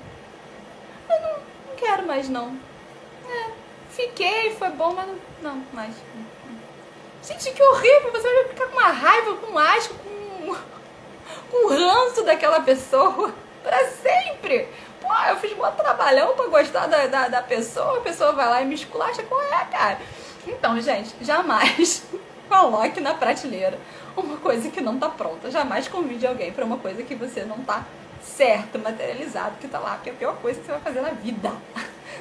eu não quero mais não. Fiquei, foi bom, mas não mais. Gente, que horrível, você vai ficar com uma raiva, com asco, com ranço daquela pessoa pra sempre. Pô, eu fiz um trabalhão pra gostar da pessoa, a pessoa vai lá e me esculacha, qual é, cara? Então, gente, jamais coloque na prateleira uma coisa que não tá pronta. Jamais convide alguém pra uma coisa que você não tá certo, materializado, que tá lá, porque é a pior coisa que você vai fazer na vida,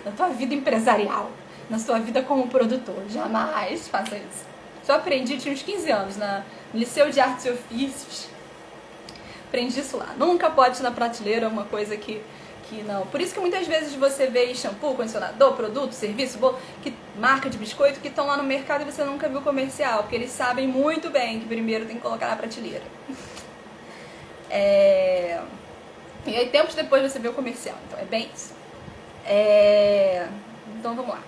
na tua vida empresarial, na sua vida como produtor. Jamais faça isso. Só aprendi, tinha uns 15 anos, no Liceu de Artes e Ofícios. Aprendi isso lá. Nunca pode ir na prateleira uma coisa que não. Por isso que muitas vezes você vê shampoo, condicionador, produto, serviço, marca de biscoito que estão lá no mercado e você nunca viu comercial, porque eles sabem muito bem que primeiro tem que colocar na prateleira. E aí tempos depois você vê o comercial. Então é bem isso. Então vamos lá.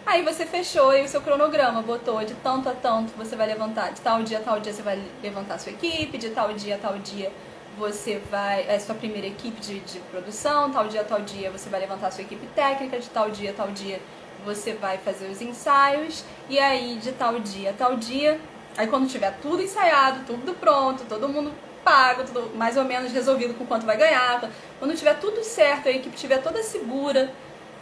Aí você fechou aí o seu cronograma, botou de tanto a tanto você vai levantar, de tal dia a tal dia você vai levantar a sua equipe, de tal dia a tal dia você vai, é sua primeira equipe de produção, tal dia você vai levantar a sua equipe técnica, de tal dia você vai fazer os ensaios, e aí de tal dia, aí quando tiver tudo ensaiado, tudo pronto, todo mundo pago, tudo mais ou menos resolvido com quanto vai ganhar, quando tiver tudo certo, a equipe estiver toda segura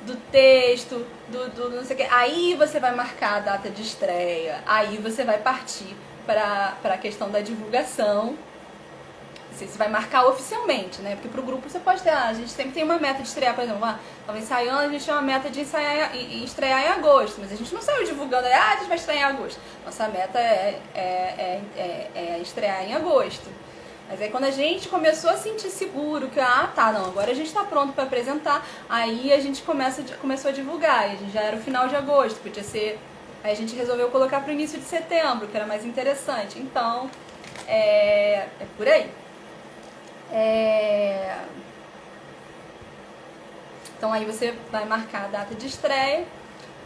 do texto, do não sei o que, aí você vai marcar a data de estreia, aí você vai partir para a questão da divulgação. Você vai marcar oficialmente, né? Porque pro grupo você pode ter, a gente sempre tem uma meta de estrear, por exemplo, estava ensaiando, a gente tem uma meta de ensaiar e estrear em agosto, mas a gente não saiu divulgando, a gente vai estrear em agosto. Nossa meta é estrear em agosto. Mas aí quando a gente começou a sentir seguro, que agora a gente está pronto para apresentar, aí a gente começou a divulgar, e a gente já era o final de agosto, podia ser, aí a gente resolveu colocar pro início de setembro, que era mais interessante. Então, é por aí. Então aí você vai marcar a data de estreia,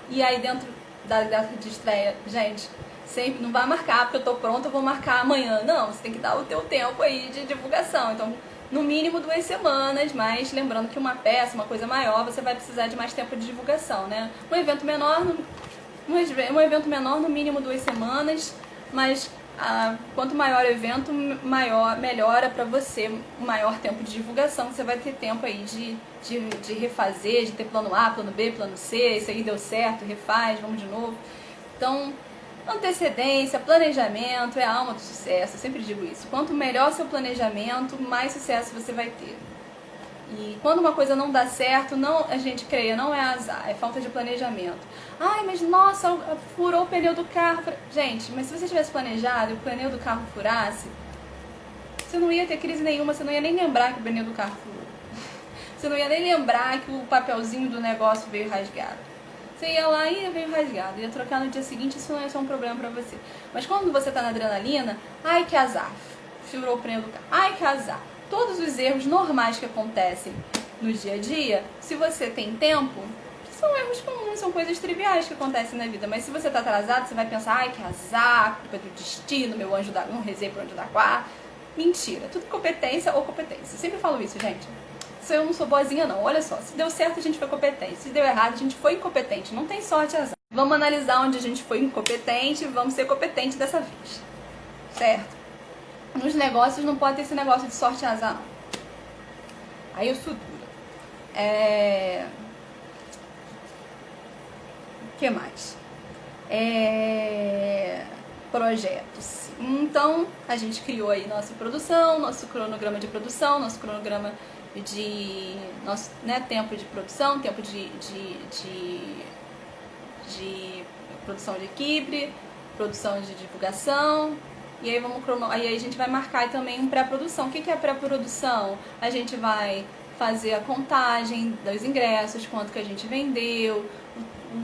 e aí dentro da data de estreia, gente, sempre não vai marcar porque eu tô pronta, eu vou marcar amanhã. Não, você tem que dar o teu tempo aí de divulgação. Então, no mínimo 2 semanas, mas lembrando que uma peça, uma coisa maior, você vai precisar de mais tempo de divulgação, né? Um evento menor, no mínimo 2 semanas, mas quanto maior o evento, melhora para você o maior tempo de divulgação. Você vai ter tempo aí de refazer, de ter plano A, plano B, plano C, isso aí deu certo, refaz, vamos de novo. Então, antecedência, planejamento é a alma do sucesso, eu sempre digo isso. Quanto melhor seu planejamento, mais sucesso você vai ter. E quando uma coisa não dá certo, a gente creia, não é azar, é falta de planejamento. Ai, mas nossa, furou o pneu do carro. Gente, mas se você tivesse planejado e o pneu do carro furasse, você não ia ter crise nenhuma, você não ia nem lembrar que o pneu do carro furou. Você não ia nem lembrar que o papelzinho do negócio veio rasgado. Você ia lá e veio rasgado, ia trocar no dia seguinte, isso não ia ser um problema pra você. Mas quando você tá na adrenalina, ai que azar, furou o pneu do carro, ai que azar. Todos os erros normais que acontecem no dia a dia, se você tem tempo, são erros comuns, são coisas triviais que acontecem na vida. Mas se você tá atrasado, você vai pensar, ai que azar, culpa do destino, meu anjo não rezei pro anjo da guarda. Mentira, tudo competência ou competência. Eu sempre falo isso, gente. Eu não sou boazinha não, olha só, se deu certo a gente foi competente, se deu errado a gente foi incompetente, não tem sorte azar. Vamos analisar onde a gente foi incompetente e vamos ser competente dessa vez, certo? Nos negócios não pode ter esse negócio de sorte e azar não. Aí eu sou dura. O que mais? Projetos. Então, a gente criou aí nossa produção, nosso cronograma de produção, nosso cronograma de nosso tempo de produção, tempo de produção de equipe, produção de divulgação, e aí a gente vai marcar também um pré-produção. O que é pré-produção? A gente vai fazer a contagem dos ingressos, quanto que a gente vendeu,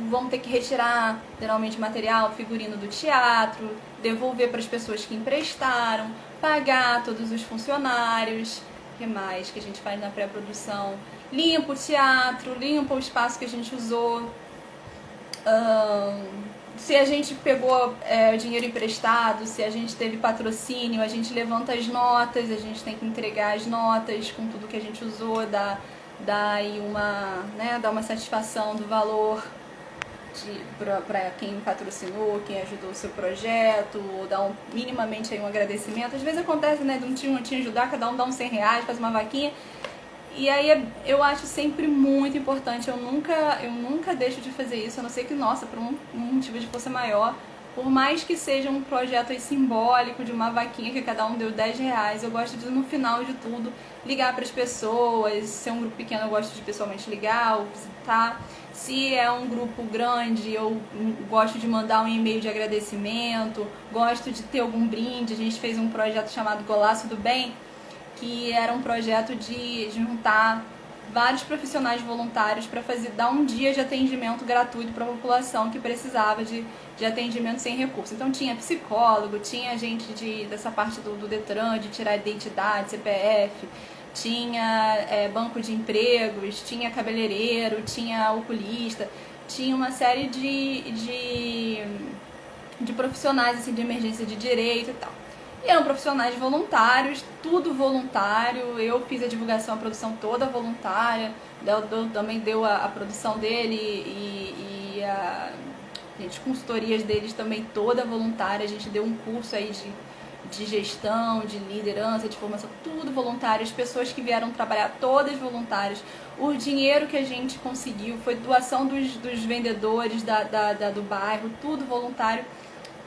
vamos ter que retirar geralmente material, figurino do teatro, devolver para as pessoas que emprestaram, pagar todos os funcionários. O que mais que a gente faz na pré-produção? Limpa o teatro, limpa o espaço que a gente usou. Se a gente pegou dinheiro emprestado, se a gente teve patrocínio, a gente levanta as notas, a gente tem que entregar as notas com tudo que a gente usou, dá uma satisfação do valor para quem patrocinou, quem ajudou o seu projeto, ou dar minimamente aí um agradecimento. Às vezes acontece, né, de um time ajudar, cada um dá uns R$100, faz uma vaquinha. E aí eu acho sempre muito importante, eu nunca deixo de fazer isso, a não ser que, nossa, por um motivo de força maior, por mais que seja um projeto aí simbólico de uma vaquinha que cada um deu R$10, eu gosto de, no final de tudo, ligar para as pessoas. Se é um grupo pequeno, eu gosto de pessoalmente ligar ou visitar. Se é um grupo grande, eu gosto de mandar um e-mail de agradecimento, gosto de ter algum brinde. A gente fez um projeto chamado Golaço do Bem, que era um projeto de juntar vários profissionais voluntários para dar um dia de atendimento gratuito para a população que precisava de atendimento sem recurso. Então tinha psicólogo, tinha gente dessa parte do Detran, de tirar identidade, CPF, tinha banco de empregos, tinha cabeleireiro, tinha oculista, tinha uma série de profissionais assim, de emergência de direito e tal. E eram profissionais voluntários, tudo voluntário. Eu fiz a divulgação, a produção toda voluntária. Também deu a produção dele e as consultorias deles também toda voluntária. A gente deu um curso aí de gestão, de liderança, de formação, tudo voluntário. As pessoas que vieram trabalhar, todas voluntárias. O dinheiro que a gente conseguiu foi doação dos vendedores do bairro, tudo voluntário.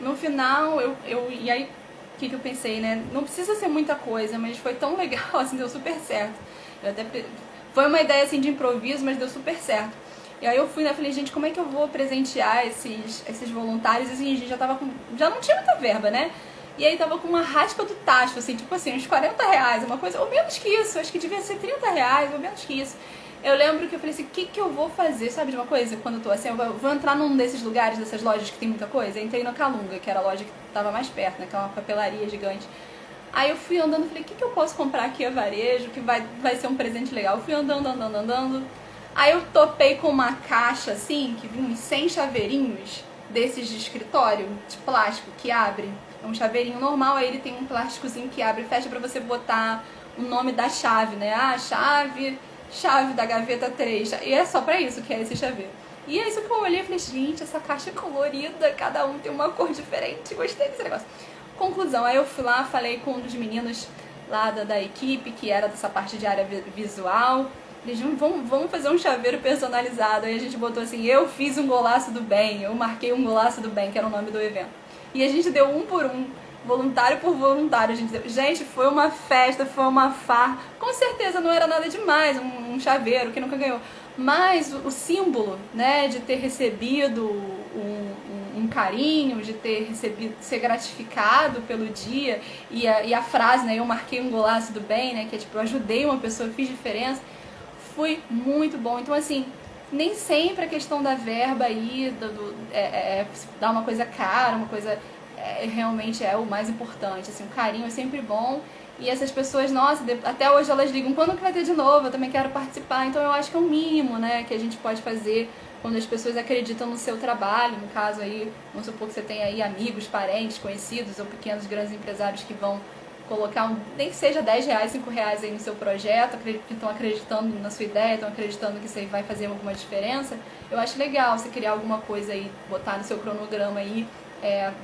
No final, e aí, o que eu pensei, né? Não precisa ser muita coisa, mas foi tão legal, assim, deu super certo. Foi uma ideia, assim, de improviso, mas deu super certo. E aí eu fui, né, falei, gente, como é que eu vou presentear esses voluntários? Assim, a gente já não tinha muita verba, né? E aí tava com uma raspa do tacho, assim, tipo assim, uns 40 reais, uma coisa, ou menos que isso, acho que devia ser 30 reais, ou menos que isso. Eu lembro que eu falei assim, o que eu vou fazer, sabe de uma coisa? Quando eu tô assim, eu vou entrar num desses lugares, dessas lojas que tem muita coisa. Eu entrei na Calunga, que era a loja que tava mais perto, né, que é uma papelaria gigante. Aí eu fui andando e falei, o que eu posso comprar aqui a varejo, que vai ser um presente legal. Eu fui andando. Aí eu topei com uma caixa, assim, que vinha uns 100 chaveirinhos desses de escritório, de plástico, que abre. É um chaveirinho normal, aí ele tem um plásticozinho que abre e fecha pra você botar o nome da chave, né? Ah, chave da gaveta 3. E é só pra isso que é esse chaveiro. E é isso que eu olhei e falei, gente, essa caixa é colorida, cada um tem uma cor diferente, gostei desse negócio. Conclusão, aí eu fui lá, falei com um dos meninos lá da equipe, que era dessa parte de área visual. Eles vamos fazer um chaveiro personalizado. Aí a gente botou assim, eu fiz um golaço do bem, eu marquei um golaço do bem, que era o nome do evento. E a gente deu um por um, voluntário por voluntário. Gente, foi uma festa, foi uma farra. Com certeza não era nada demais, um chaveiro que nunca ganhou. Mas o símbolo, né, de ter recebido um carinho, de ter recebido, ser gratificado pelo dia, e a frase, né, eu marquei um golaço do bem, né, que é tipo, eu ajudei uma pessoa, eu fiz diferença, foi muito bom. Então, assim, nem sempre a questão da verba aí, dar uma coisa cara, uma coisa realmente é o mais importante. Assim, o carinho é sempre bom. E essas pessoas, nossa, até hoje elas ligam, quando que vai ter de novo? Eu também quero participar. Então eu acho que é o mínimo, né, que a gente pode fazer quando as pessoas acreditam no seu trabalho. No caso aí, vamos supor que você tem aí amigos, parentes, conhecidos ou pequenos, grandes empresários que vão colocar, nem que seja 10 reais, 5 reais aí no seu projeto, que estão acreditando na sua ideia, estão acreditando que isso aí vai fazer alguma diferença. Eu acho legal você criar alguma coisa aí, botar no seu cronograma aí,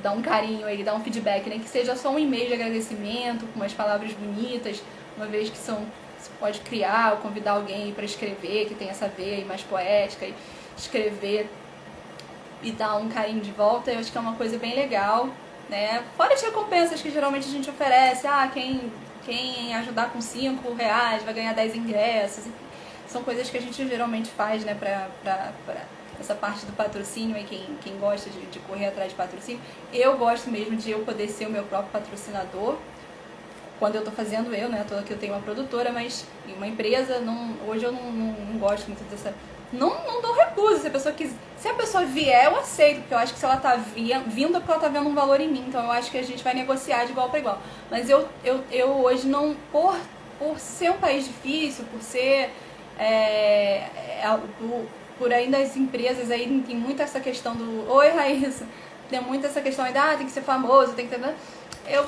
dar um carinho aí, dar um feedback, nem que seja só um e-mail de agradecimento, com umas palavras bonitas, uma vez que você pode criar ou convidar alguém para escrever, que tem essa veia aí mais poética, e escrever e dar um carinho de volta. Eu acho que é uma coisa bem legal, né? Fora as recompensas que geralmente a gente oferece, quem ajudar com 5 reais vai ganhar 10 ingressos, enfim, são coisas que a gente geralmente faz, né, pra essa parte do patrocínio, aí quem gosta de correr atrás de patrocínio. Eu gosto mesmo de eu poder ser o meu próprio patrocinador, quando eu tô fazendo né, toda que eu tenho uma produtora, mas em uma empresa, hoje eu não gosto muito dessa... Não dou recuso, se a pessoa vier, eu aceito, porque eu acho que se ela tá vindo é porque ela tá vendo um valor em mim, então eu acho que a gente vai negociar de igual para igual. Mas eu hoje não, por ser um país difícil, por ser, por ainda as empresas aí tem muito essa questão do, oi Raíssa, tem muito essa questão ainda, tem que ser famoso, tem que ter...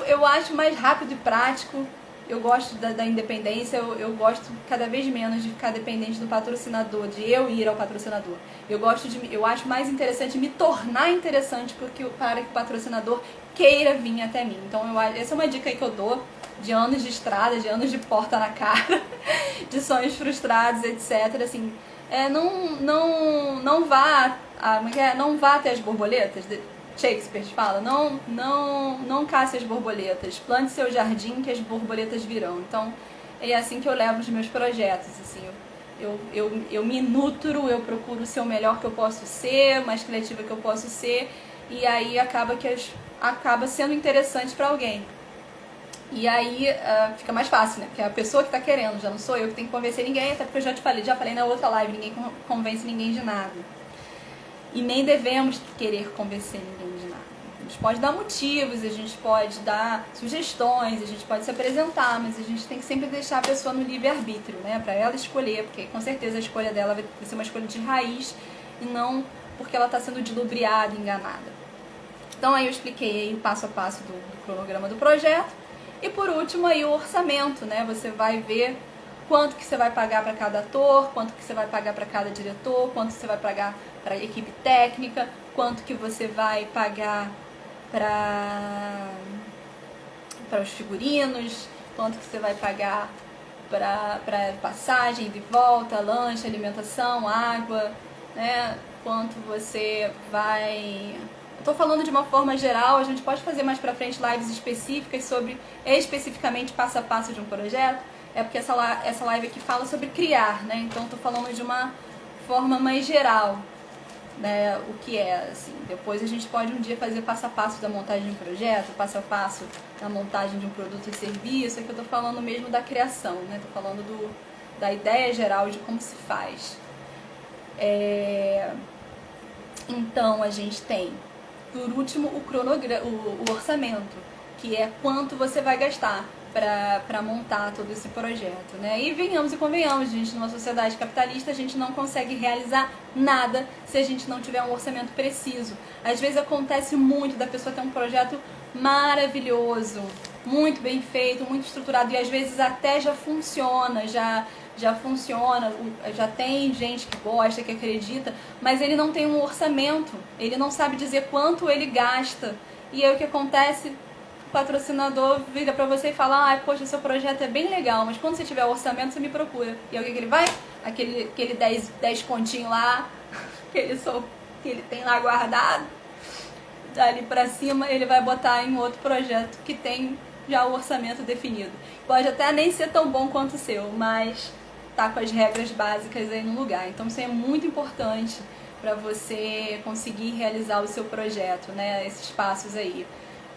Eu acho mais rápido e prático. Eu gosto da independência, eu gosto cada vez menos de ficar dependente do patrocinador, de eu ir ao patrocinador. Eu acho mais interessante me tornar interessante para que o patrocinador queira vir até mim. Então essa é uma dica aí que eu dou, de anos de estrada, de anos de porta na cara, de sonhos frustrados, etc. Assim, não vá até as borboletas. Shakespeare fala, não casse as borboletas, plante seu jardim que as borboletas virão. Então, é assim que eu levo os meus projetos, assim, eu me nutro, eu procuro ser o melhor que eu posso ser, mais criativa que eu posso ser, e aí acaba sendo interessante para alguém. E aí fica mais fácil, né? Porque é a pessoa que tá querendo, já não sou eu que tenho que convencer ninguém, até porque eu já falei na outra live, ninguém convence ninguém de nada. E nem devemos querer convencer ninguém de nada. A gente pode dar motivos, a gente pode dar sugestões, a gente pode se apresentar, mas a gente tem que sempre deixar a pessoa no livre-arbítrio, né? Pra ela escolher, porque com certeza a escolha dela vai ser uma escolha de raiz e não porque ela está sendo dilubriada, enganada. Então aí eu expliquei aí o passo a passo do cronograma do projeto. E por último aí o orçamento, né? Você vai ver quanto que você vai pagar para cada ator, quanto que você vai pagar para cada diretor, quanto você vai pagar para a equipe técnica, quanto que você vai pagar para os figurinos, quanto que você vai pagar para passagem de volta, lanche, alimentação, água, né? Quanto você vai... Estou falando de uma forma geral, a gente pode fazer mais pra frente lives específicas sobre especificamente passo a passo de um projeto, é porque essa live aqui fala sobre criar, né? Então estou falando de uma forma mais geral, né? O que é, assim, depois a gente pode um dia fazer passo a passo da montagem de um projeto, passo a passo da montagem de um produto e serviço, é que eu estou falando mesmo da criação, né? Estou falando da ideia geral de como se faz. Então a gente tem, por último, o orçamento, que é quanto você vai gastar para montar todo esse projeto, né? E venhamos e convenhamos, gente, numa sociedade capitalista a gente não consegue realizar nada se a gente não tiver um orçamento preciso. Às vezes acontece muito da pessoa ter um projeto maravilhoso, muito bem feito, muito estruturado, e às vezes até já funciona, já funciona, já tem gente que gosta, que acredita, mas ele não tem um orçamento, ele não sabe dizer quanto ele gasta. E aí o que acontece? O patrocinador vira pra você e fala: ah, poxa, seu projeto é bem legal, mas quando você tiver orçamento você me procura. E aí o que ele vai? Aquele 10 continho lá, que ele tem lá guardado, dali pra cima ele vai botar em outro projeto que tem já o orçamento definido. Pode até nem ser tão bom quanto o seu, mas tá com as regras básicas aí no lugar. Então isso é muito importante para você conseguir realizar o seu projeto, né? Esses passos aí.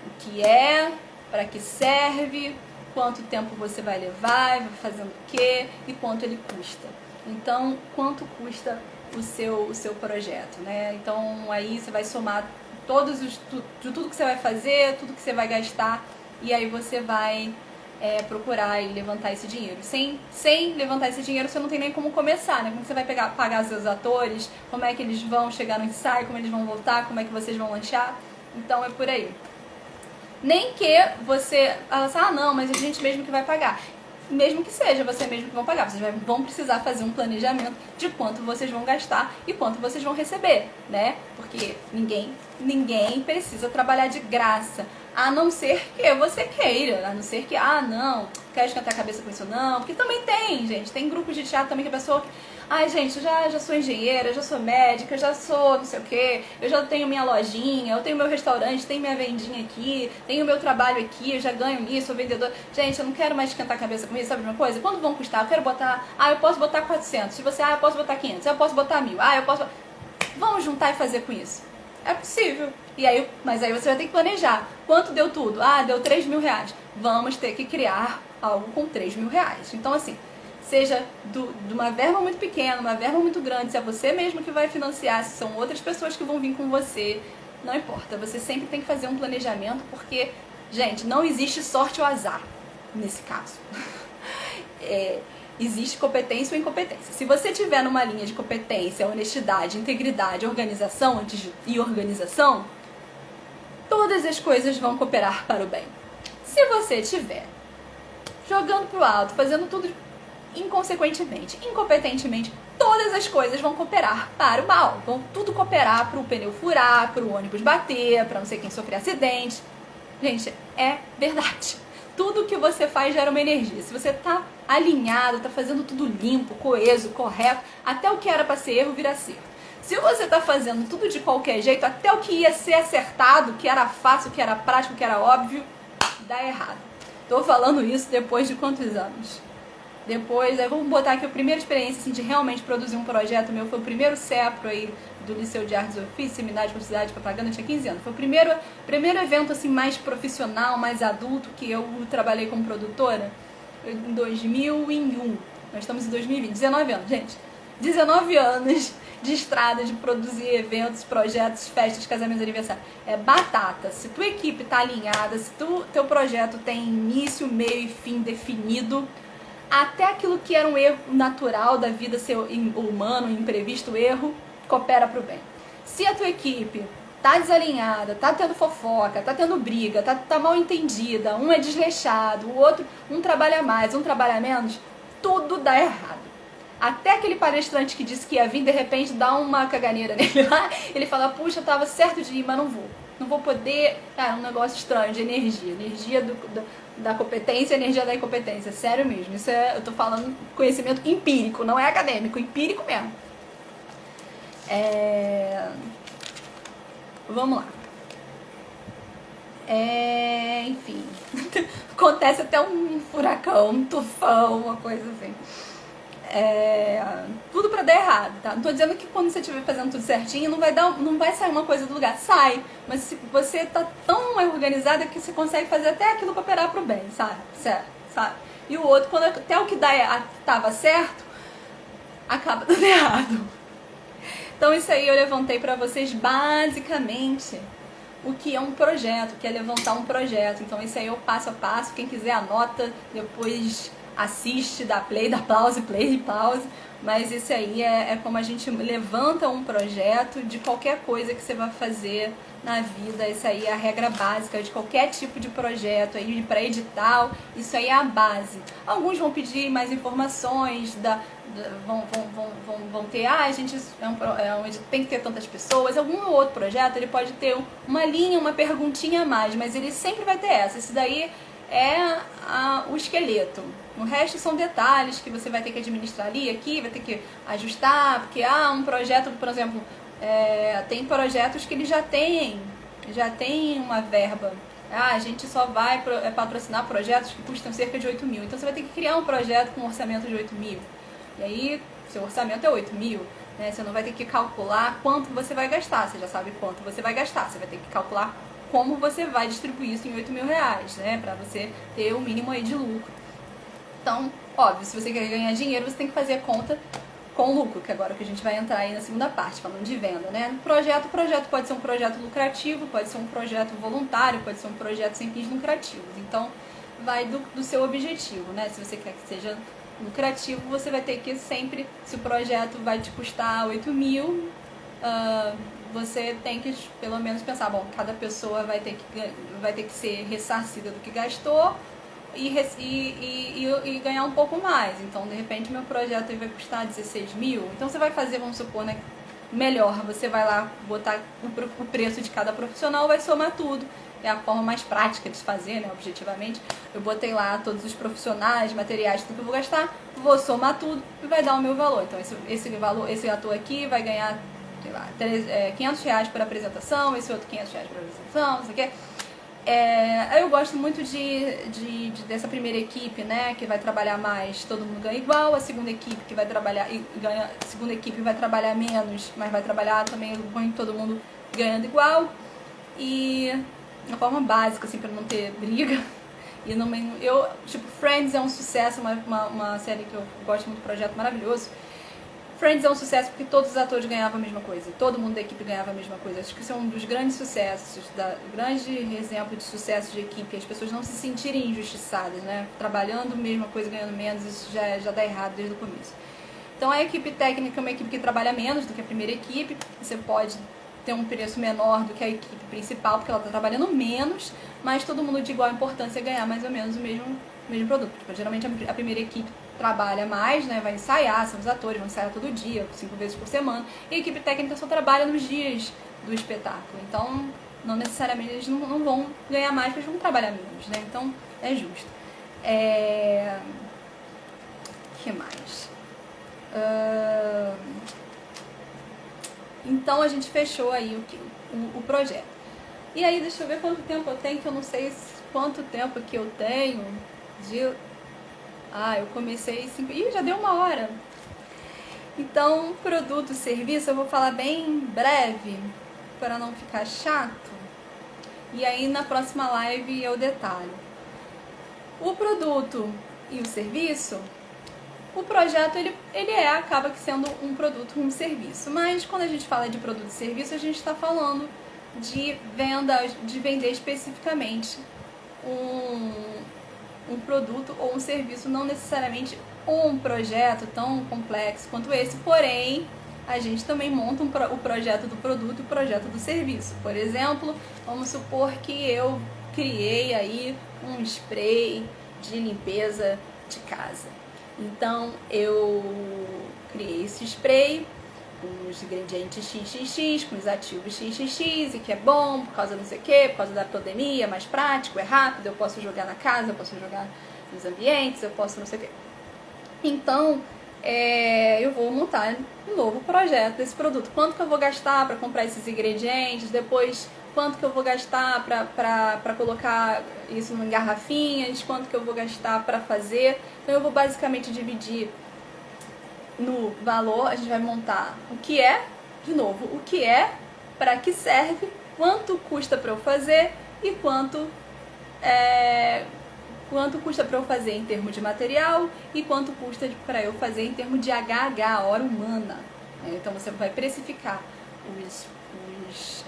O que é, para que serve, quanto tempo você vai levar, vai fazendo o quê e quanto ele custa. Então, quanto custa o seu projeto, né? Então aí você vai somar de tudo que você vai fazer, tudo que você vai gastar, e aí você vai procurar e levantar esse dinheiro. Sem levantar esse dinheiro, você não tem nem como começar, né? Como você vai pagar seus atores, como é que eles vão chegar no ensaio, como eles vão voltar, como é que vocês vão lanchar. Então é por aí. Nem que você fala assim: ah, não, mas a gente mesmo que vai pagar. Mesmo que seja você mesmo que vão pagar, vocês vão precisar fazer um planejamento de quanto vocês vão gastar e quanto vocês vão receber, né? Porque ninguém precisa trabalhar de graça, a não ser que você queira, a não ser que, ah, não, quero esquentar a cabeça com isso não, porque também tem, gente, tem grupos de teatro também que a pessoa... Ai, gente, eu já sou engenheira, já sou médica, já sou não sei o quê, eu já tenho minha lojinha, eu tenho meu restaurante, tenho minha vendinha aqui, tenho meu trabalho aqui, eu já ganho nisso, sou vendedor. Gente, eu não quero mais esquentar a cabeça com isso, sabe de uma coisa? Quanto vão custar? Eu quero botar, eu posso botar 400, se você, eu posso botar 500, eu posso botar 1000, eu posso... Vamos juntar e fazer com isso. É possível. Mas aí você vai ter que planejar. Quanto deu tudo? Deu 3 mil reais. Vamos ter que criar algo com 3 mil reais. Então, assim, seja de uma verba muito pequena, uma verba muito grande, se é você mesmo que vai financiar, se são outras pessoas que vão vir com você, não importa. Você sempre tem que fazer um planejamento, porque, gente, não existe sorte ou azar nesse caso. Existe competência ou incompetência. Se você tiver numa linha de competência, honestidade, integridade, organização e organização, todas as coisas vão cooperar para o bem. Se você estiver jogando pro alto, fazendo tudo inconsequentemente, incompetentemente, todas as coisas vão cooperar para o mal. Vão tudo cooperar para o pneu furar, para o ônibus bater, para não sei quem sofrer acidente. Gente, é verdade. Tudo que você faz gera uma energia. Se você tá alinhado, tá fazendo tudo limpo, coeso, correto, até o que era para ser erro vira acerto. Se você tá fazendo tudo de qualquer jeito, até o que ia ser acertado, que era fácil, que era prático, que era óbvio, dá errado. Tô falando isso depois de quantos anos? Vamos botar aqui a primeira experiência assim, de realmente produzir um projeto meu, foi o primeiro CEPRO aí do Liceu de Artes e Ofícios, Seminário de Publicidade e Propaganda, eu tinha 15 anos. Foi o primeiro evento assim, mais profissional, mais adulto, que eu trabalhei como produtora em 2001. Nós estamos em 2020, 19 anos, gente. 19 anos de estrada, de produzir eventos, projetos, festas, casamentos, aniversários. É batata. Se tua equipe tá alinhada, se teu projeto tem início, meio e fim definido, até aquilo que era um erro natural da vida ser humano, imprevisto, erro, coopera para o bem. Se a tua equipe tá desalinhada, tá tendo fofoca, tá tendo briga, tá mal entendida, um é desleixado, o outro, um trabalha mais, um trabalha menos, tudo dá errado. Até aquele palestrante que disse que ia vir, de repente dá uma caganeira nele lá, ele fala, puxa, eu tava certo de ir, mas não vou. Não vou poder, cara, é um negócio estranho de energia. Energia da competência, energia da incompetência. Sério mesmo, isso é, eu tô falando conhecimento empírico, não é acadêmico, empírico mesmo. Vamos lá. Enfim, acontece até um furacão, um tufão, uma coisa assim. Tudo pra dar errado, tá? Não tô dizendo que quando você estiver fazendo tudo certinho não vai sair uma coisa do lugar, sai, mas se você tá tão organizada que você consegue fazer até aquilo cooperar pro bem, sabe? Certo, sabe? E o outro, quando até o que tava certo, acaba dando errado. Então isso aí eu levantei pra vocês basicamente o que é um projeto, o que é levantar um projeto. Então isso aí eu passo a passo, quem quiser anota, depois assiste, dá play, dá pause, play, pause, mas isso aí é como a gente levanta um projeto de qualquer coisa que você vai fazer na vida. Isso aí é a regra básica de qualquer tipo de projeto, aí para edital, isso aí é a base. Alguns vão pedir mais informações, vão ter, a gente tem que ter tantas pessoas. Algum outro projeto ele pode ter uma linha, uma perguntinha a mais, mas ele sempre vai ter essa. Isso daí é o esqueleto. O resto são detalhes que você vai ter que administrar ali, aqui, vai ter que ajustar, porque um projeto, por exemplo, tem projetos que eles já têm uma verba. A gente só vai patrocinar projetos que custam cerca de 8 mil. Então você vai ter que criar um projeto com um orçamento de 8 mil. E aí, seu orçamento é 8 mil. Né? Você não vai ter que calcular quanto você vai gastar. Você já sabe quanto você vai gastar. Você vai ter que calcular como você vai distribuir isso em 8 mil reais, né? Pra você ter o mínimo aí de lucro. Então, óbvio, se você quer ganhar dinheiro, você tem que fazer a conta com lucro, que agora que a gente vai entrar aí na segunda parte, falando de venda, né? O projeto pode ser um projeto lucrativo, pode ser um projeto voluntário, pode ser um projeto sem fins lucrativos. Então, vai do seu objetivo, né? Se você quer que seja lucrativo, você vai ter que sempre, se o projeto vai te custar 8 mil, você tem que pelo menos pensar, bom, cada pessoa vai ter que ser ressarcida do que gastou e ganhar um pouco mais. Então, de repente, meu projeto vai custar 16 mil. Então, você vai fazer, vamos supor, né, melhor. Você vai lá botar o preço de cada profissional, vai somar tudo. É a forma mais prática de fazer, né, objetivamente. Eu botei lá todos os profissionais, materiais, tudo que eu vou gastar, vou somar tudo e vai dar o meu valor. Então, esse ator aqui vai ganhar, sei lá, 500 reais por apresentação, esse outro 500 reais por apresentação, não sei o quê. Eu gosto muito dessa primeira equipe, né, que vai trabalhar mais, todo mundo ganha igual. A segunda equipe que vai trabalhar a segunda equipe vai trabalhar menos, mas vai trabalhar também todo mundo ganhando igual. E uma forma básica, assim, para não ter briga. E tipo, Friends é um sucesso, uma série que eu gosto muito, um projeto maravilhoso. Friends é um sucesso porque todos os atores ganhavam a mesma coisa, todo mundo da equipe ganhava a mesma coisa. Acho que isso é um dos grandes sucessos, grande exemplo de sucesso de equipe, as pessoas não se sentirem injustiçadas, né? Trabalhando a mesma coisa, ganhando menos, isso já dá errado desde o começo. Então a equipe técnica é uma equipe que trabalha menos do que a primeira equipe, você pode ter um preço menor do que a equipe principal, porque ela está trabalhando menos, mas todo mundo de igual importância ganhar mais ou menos o mesmo produto. Tipo, geralmente a primeira equipe trabalha mais, né, vai ensaiar, são os atores, vão ensaiar todo dia, 5 vezes por semana, e a equipe técnica só trabalha nos dias do espetáculo. Então, não necessariamente eles não vão ganhar mais, porque eles vão trabalhar menos, né? Então, é justo. Que mais? Então, a gente fechou aí o projeto. E aí, deixa eu ver quanto tempo eu tenho, que eu não sei quanto tempo que eu tenho de... eu comecei 5... Ih, já deu 1 hora. Então, produto, serviço, eu vou falar bem breve, para não ficar chato. E aí, na próxima live, eu detalho. O produto e o serviço, o projeto, ele acaba sendo um produto, um serviço. Mas, quando a gente fala de produto e serviço, a gente está falando de vender especificamente um produto ou um serviço, não necessariamente um projeto tão complexo quanto esse, porém a gente também monta o projeto do produto e o projeto do serviço. Por exemplo, vamos supor que eu criei aí um spray de limpeza de casa. Então eu criei esse spray com os ingredientes XXX, com os ativos XXX, e que é bom por causa não sei o que, por causa da pandemia, é mais prático, é rápido, eu posso jogar na casa, eu posso jogar nos ambientes, eu posso não sei o que. Então, eu vou montar um novo projeto desse produto. Quanto que eu vou gastar para comprar esses ingredientes, depois quanto que eu vou gastar para colocar isso em garrafinhas, quanto que eu vou gastar para fazer. Então eu vou basicamente dividir no valor, a gente vai montar o que é, de novo, o que é, para que serve, quanto custa para eu fazer e quanto custa para eu fazer em termos de material e quanto custa para eu fazer em termos de HH, hora humana. Então você vai precificar os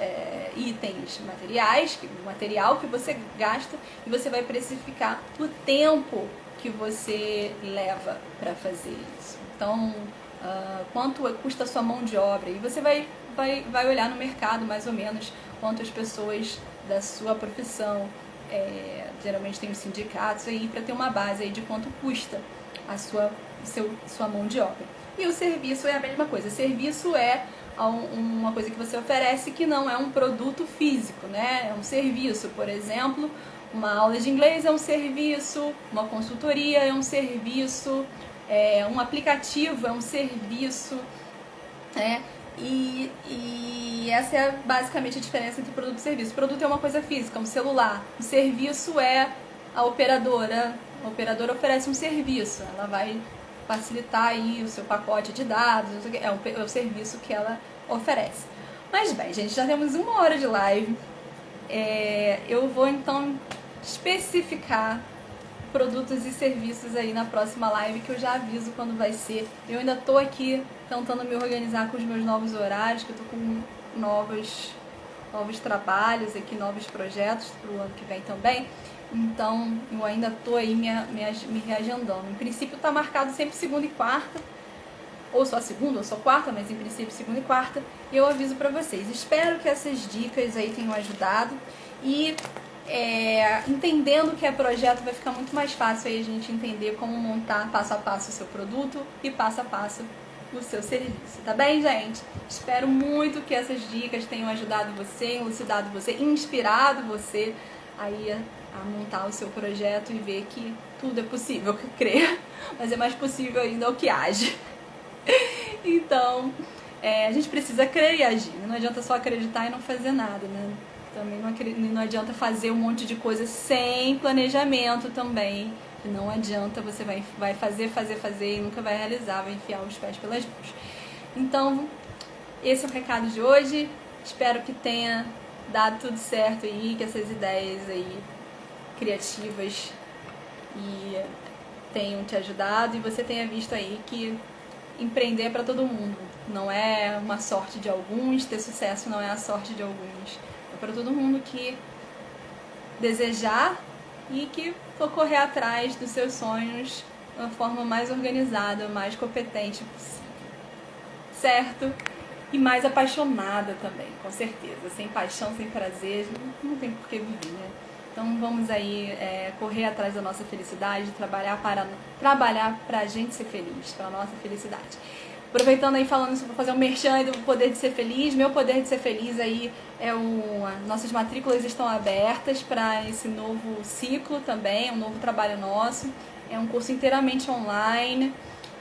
itens materiais, o material que você gasta, e você vai precificar o tempo que você leva para fazer isso. Então, quanto custa a sua mão de obra? E você vai olhar no mercado mais ou menos quantas pessoas da sua profissão, geralmente tem os sindicatos aí, para ter uma base aí de quanto custa a sua mão de obra. E o serviço é a mesma coisa. Serviço é uma coisa que você oferece que não é um produto físico, né? É um serviço, por exemplo, uma aula de inglês é um serviço, uma consultoria é um serviço, um aplicativo é um serviço, né? E essa é basicamente a diferença entre produto e serviço. O produto é uma coisa física, um celular. O serviço é a operadora. A operadora oferece um serviço, ela vai facilitar aí o seu pacote de dados, é o serviço que ela oferece. Mas bem, gente, já temos 1 hora de live. Eu vou então especificar produtos e serviços aí na próxima live, que eu já aviso quando vai ser. Eu ainda tô aqui tentando me organizar com os meus novos horários, que eu tô com novos trabalhos aqui, novos projetos pro ano que vem também. Então, eu ainda tô aí me reagendando. Em princípio tá marcado sempre segunda e quarta, ou só segunda ou só quarta, mas em princípio segunda e quarta. E eu aviso pra vocês. Espero que essas dicas aí tenham ajudado. E entendendo que é projeto, vai ficar muito mais fácil aí a gente entender como montar passo a passo o seu produto e passo a passo o seu serviço, tá bem, gente? Espero muito que essas dicas tenham ajudado você, elucidado você, inspirado você aí a montar o seu projeto e ver que tudo é possível, crer, mas é mais possível ainda o que age. Então, a gente precisa crer e agir, não adianta só acreditar e não fazer nada, né? Também não adianta fazer um monte de coisa sem planejamento também. E não adianta, você vai fazer e nunca vai realizar, vai enfiar os pés pelas mãos. Então, esse é o recado de hoje. Espero que tenha dado tudo certo aí, que essas ideias aí criativas tenham te ajudado e você tenha visto aí que empreender é para todo mundo. Não é uma sorte de alguns, ter sucesso não é a sorte de alguns. É para todo mundo que desejar e que for correr atrás dos seus sonhos de uma forma mais organizada, mais competente possível. Certo? E mais apaixonada também, com certeza. Sem paixão, sem prazer, não tem por que viver, né? Então vamos aí correr atrás da nossa felicidade, trabalhar para a gente ser feliz, para a nossa felicidade. Aproveitando aí, falando isso, vou fazer um merchan do Poder de Ser Feliz. Meu Poder de Ser Feliz aí nossas matrículas estão abertas para esse novo ciclo também, um novo trabalho nosso. É um curso inteiramente online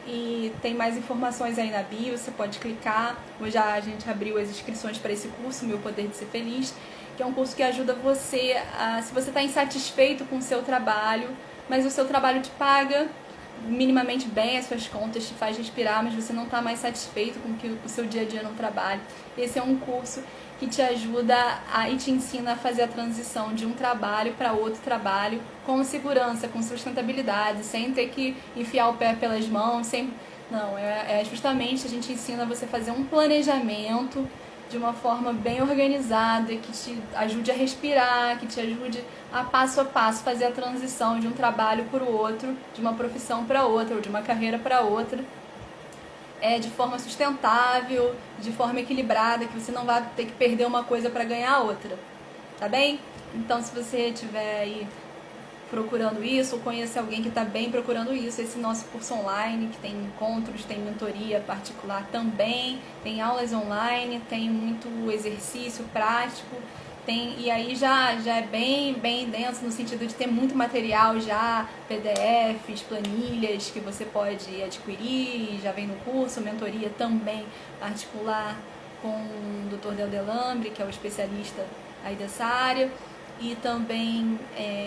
e tem mais informações aí na bio, você pode clicar. Hoje a gente abriu as inscrições para esse curso, Meu Poder de Ser Feliz, que é um curso que ajuda você, se você está insatisfeito com o seu trabalho, mas o seu trabalho te paga minimamente bem as suas contas, te faz respirar, mas você não está mais satisfeito com o seu dia a dia no trabalho. Esse é um curso que te ajuda e te ensina a fazer a transição de um trabalho para outro trabalho com segurança, com sustentabilidade, sem ter que enfiar o pé pelas mãos, não, justamente a gente ensina você a fazer um planejamento de uma forma bem organizada, que te ajude a respirar, que te ajude a passo fazer a transição de um trabalho para o outro, de uma profissão para outra, ou de uma carreira para outra. de forma sustentável, de forma equilibrada, que você não vai ter que perder uma coisa para ganhar outra, tá bem? Então, se você estiver aí procurando isso, ou conhecer alguém que está bem procurando isso, esse nosso curso online, que tem encontros, tem mentoria particular também, tem aulas online, tem muito exercício prático, e aí já é bem denso no sentido de ter muito material já, PDFs, planilhas que você pode adquirir, já vem no curso, mentoria também particular com o Dr. Del Delambre, que é o especialista aí dessa área, e também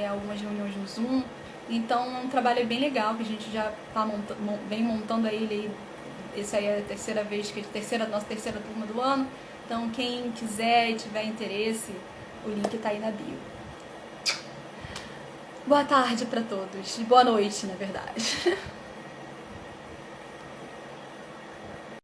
algumas reuniões no Zoom. Então é um trabalho bem legal que a gente já vem montando ele aí. Essa aí é a nossa terceira turma do ano. Então quem quiser e tiver interesse, o link tá aí na bio. Boa tarde para todos. Boa noite, na verdade.